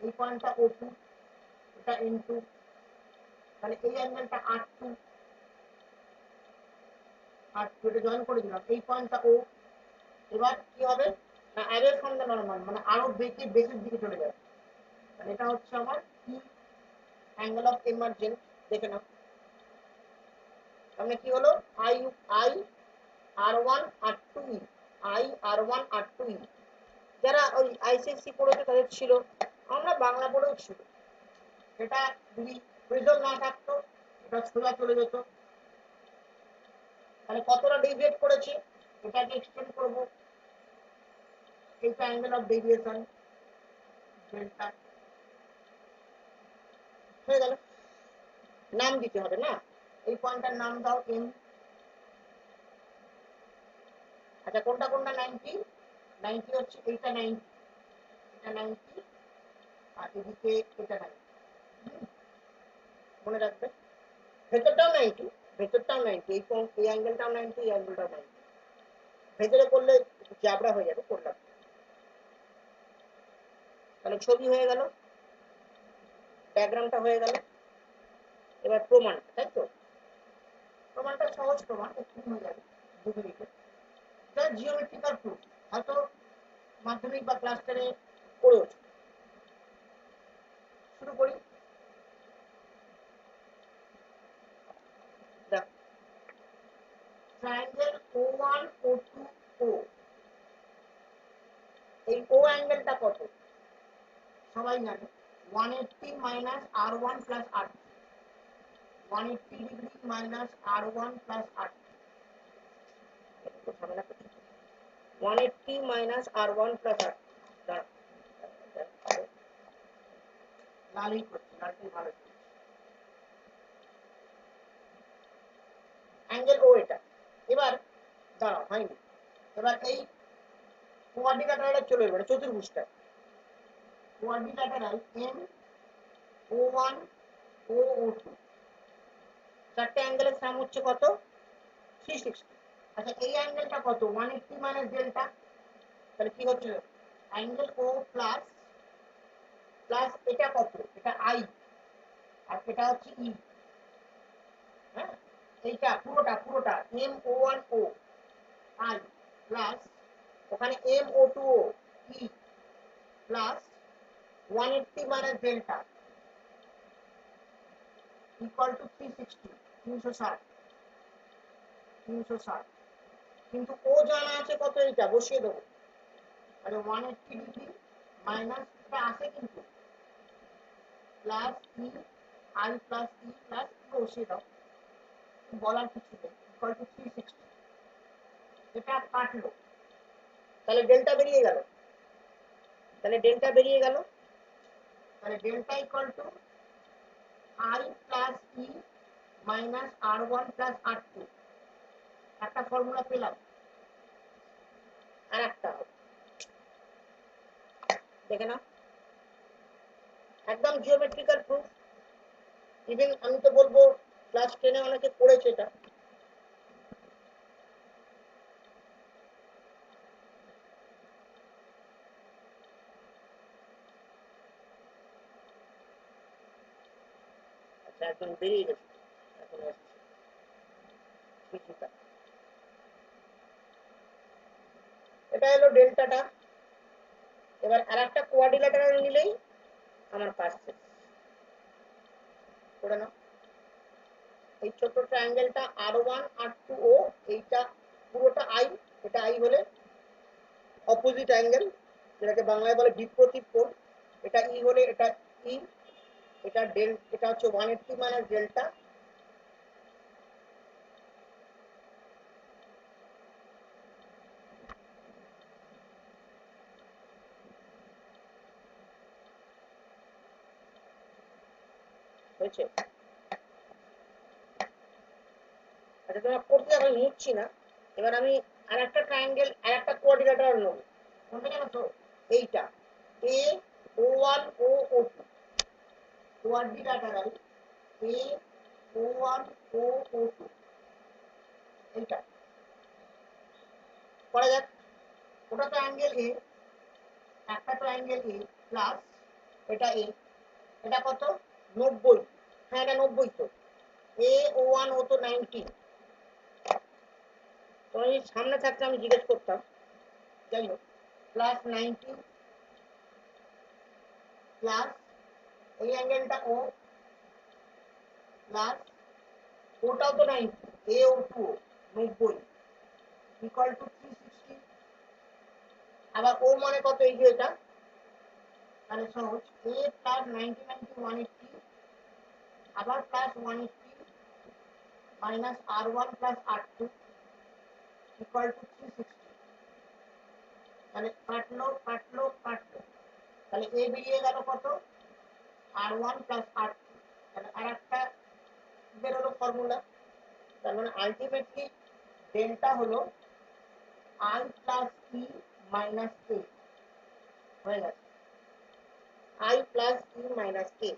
এই পয়েন্টটা O2, এটা N2, তাহলে এই অ্যাঙ্গেলটা R2, R2 এটা জয়েন করে দিলাম, এই পয়েন্টটা O। এবার কি হবে না অ্যাওয়ে ফ্রম দ্য নর্মাল মানে আরো বেশি বেশির দিকে চলে যাবে। মানে এটা হচ্ছে আমার কি অ্যাঙ্গেল অফ ইমার্জেন্স দেখে নাও। তাহলে কি হলো I I R1 R2E I R1 R2E যারা ওই আইসিএসসি পড়েছে তাদের ছিল, আমরা বাংলা পড়েও ছিল। এটা যদি প্রিজম না থাকতো এটা সোজা চলে যেত। তাহলে কতটা ডেভিয়েট করেছে এটাকে এক্সটেন্ড করবো, এইটা অ্যাঙ্গেল অফ ডেভিয়েশন ডেল্টা হয়ে গেল। নাম দিতে হবে না, এই পয়েন্টটার নাম দাও এম। আচ্ছা কোনটা কোনটা 90 90 হচ্ছে এইটা 90 এটা 90 আর এদিকে এটা 90 মনে রাখবে। ভেতরটাও 90 ভেতরটাও 90 এই অ্যাঙ্গেলটাও 90 এই অ্যাঙ্গেলটাও 90। ভেতরে করলে জাবড়া হয়ে যাবে করলাম। তাহলে ছবি হয়ে গেল, ডায়াগ্রামটা হয়ে গেল। এবার প্রমাণ, তাই তো? প্রমাণটা সহজ প্রমাণ, একটু হয়ে যাবে 2 মিনিটে। এটা জিওমেট্রিক্যাল প্রুফ, হয়তো মাধ্যমিক বা ক্লাস 10-এ পড়েছো। শুরু করি। দেখ ট্রায়াঙ্গেল O1 O2 O, এই O অ্যাঙ্গেলটা কত সবাই জানে 180 minus R1 plus R2, 180 degree minus R1 plus R2, 180 minus R1 plus R2। লালই করছি, লালটাই ভালো। অ্যাঙ্গেল ও এটা। এবার দাঁড়াও হয়নি, এবার এই কোয়াড্রিল্যাটারালে চলে এলো, চতুর্ভুজটা কোয়াড্রিল্যাটারাল এম O1 O2 চারটে অ্যাঙ্গেলের সাম হচ্ছে কত 360। আচ্ছা এই অ্যাঙ্গেলটা কত 180 মাইনাস ডেল্টা, তাহলে কি হচ্ছে অ্যাঙ্গেল ও প্লাস প্লাস এটা কত এটা আই আর এটা হচ্ছে ই। হ্যাঁ এইটা পুরোটা পুরোটা MO1O আই প্লাস ওখানে MO2O E plus 180 minus delta equal to 360 360 360। কিন্তু ও জানা আছে কত এটা বসিয়ে দেবো, তাহলে 180 ডিগ্রি মাইনাস এটা আছে কিন্তু plus E I plus E plus বসিয়ে দাও, বলার কিছু নেই ইকুয়াল টু 360। এটা কাটলো তাহলে ডেল্টা বেরিয়ে গেল, তাহলে ডেল্টা বেরিয়ে গেল, তাহলে delta equal to I plus E minus R1 plus R2। একটা ফর্মুলা পেলাম, আর একটা দেখে নাও একদম জিওমেট্রিক্যাল প্রুফ। ইভেন আমি তো বলবো ক্লাস 10-এ অনেকে পড়েছে এটা। আচ্ছা একদম বেরিয়ে গেছে এখন কিছুটা। এটা হলো ডেল্টাটা। এবার আর একটা কোয়াড্রিল্যাটারাল নিলেই আমার কাজ শেষ করে নাও। এই ছোট ট্রায়াঙ্গেলটা R1 R2O এইটা পুরোটা আই, এটা আই হলে অপোজিট অ্যাঙ্গেল যেটাকে বাংলায় বলে বিপরীত কোণ, এটা ই হলে এটা ই, এটা ডেল এটা হচ্ছে 180 মাইনাস ডেল্টা হয়েছে। আচ্ছা তোমরা করতে আমি মুছছি না। এবার আমি আর একটা ট্রায়াঙ্গেল আর একটা কোয়াড্রিল্যাটারাল নেব, কোনটা জানো তো এইটা A O1 O2 quadrilateral A O1 O2 এইটা করা যাক। ওটা তো অ্যাঙ্গেল এ, একটা তো অ্যাঙ্গেল এ প্লাস এটা এ, এটা কত 90। হ্যাঁ এটা 90 তো A O1 ও তো 90। তোমার যদি সামনে থাকতে আমি জিজ্ঞেস করতাম, যাই হোক প্লাস 90 প্লাস এই অ্যাঙ্গেলটা ও প্লাস ওটাও তো 90 এ ও টু 90 ইকুয়াল টু 360। আবার ও মানে কত, এই যে এটা, তাহলে সহজ, এ প্লাস 90 90 180 আবার plus 180 minus R1 plus R2 equal to 360। তাহলে কাটলো কাটলো কাটলো, তাহলে এ বেরিয়ে গেল কত, R1 প্লাস R2, তাহলে আর একটা বেরোলো ফর্মুলা। তার মানে আলটিমেটলি ডেল্টা হলো I প্লাস ই মাইনাস কে, হয়ে গেছে I প্লাস ই মাইনাস কে।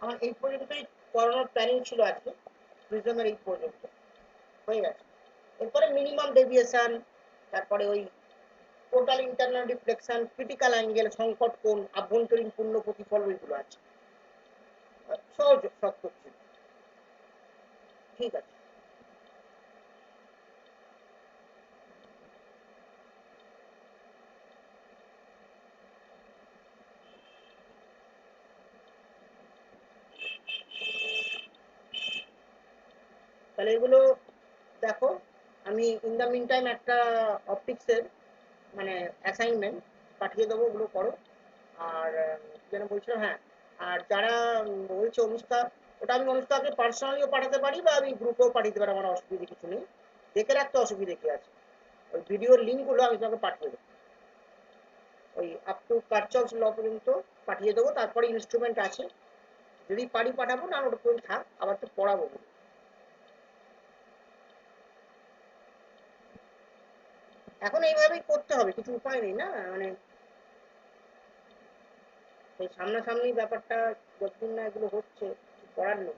আমার এই পর্যন্তই করানোর প্ল্যানিং ছিল আজকে, প্রিজমের এই পর্যন্ত হয়ে গেছে। এরপরে মিনিমাম ডেভিয়েশন, তারপরে ওই total internal reflection, critical angle, সংকট কোণ, আভ্যন্তরীণ পূর্ণ প্রতিফল, ওইগুলো আছে, সহজ সব করছি। ঠিক আছে, তাহলে এগুলো দেখো, আমি ইন দ্য মিন টাইম একটা অপটিক্সের মানে অ্যাসাইনমেন্ট পাঠিয়ে দেবো, ওগুলো করো। আর যেন বলছিলাম, হ্যাঁ, আর যারা বলছে অনুষ্কা, ওটা আমি অনুষ্কাকে পার্সোনালিও পাঠাতে পারি বা আমি গ্রুপেও পাঠাতে পারি, আমার অসুবিধা কিছু নেই, দেখে রাখতে অসুবিধে কি আছে। ওই ভিডিওর লিঙ্কগুলো আমি তোমাকে পাঠিয়ে দেবো, ওই আপ টু কারচলস ল পর্যন্ত পাঠিয়ে দেবো, তারপরে ইনস্ট্রুমেন্ট আছে, যদি পারি পাঠাবো, না ওটা পর্যন্ত থাক, আবার তো পড়াবো। এখন এইভাবেই করতে হবে, কিছু উপায় নেই না, মানে এই সামনাসামনি ব্যাপারটা যতদিন না এগুলো হচ্ছে, কিছু করার নেই।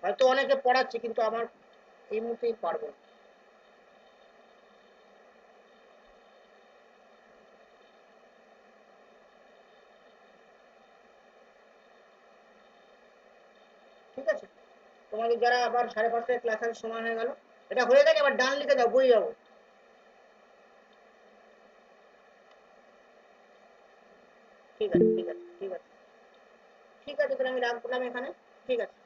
হয়তো অনেকে পড়াচ্ছে, কিন্তু আমার এই মুহূর্তেই পারবো না। ঠিক আছে, তোমাদের যারা আবার 5:30টায় ক্লাস আসার সময় হয়ে গেল, এটা হয়ে গেছে, আবার ডান লিখে দাও, বই যাবো। ঠিক আছে ঠিক আছে ঠিক আছে ঠিক আছে, তাহলে আমি রাখলাম এখানে। ঠিক আছে।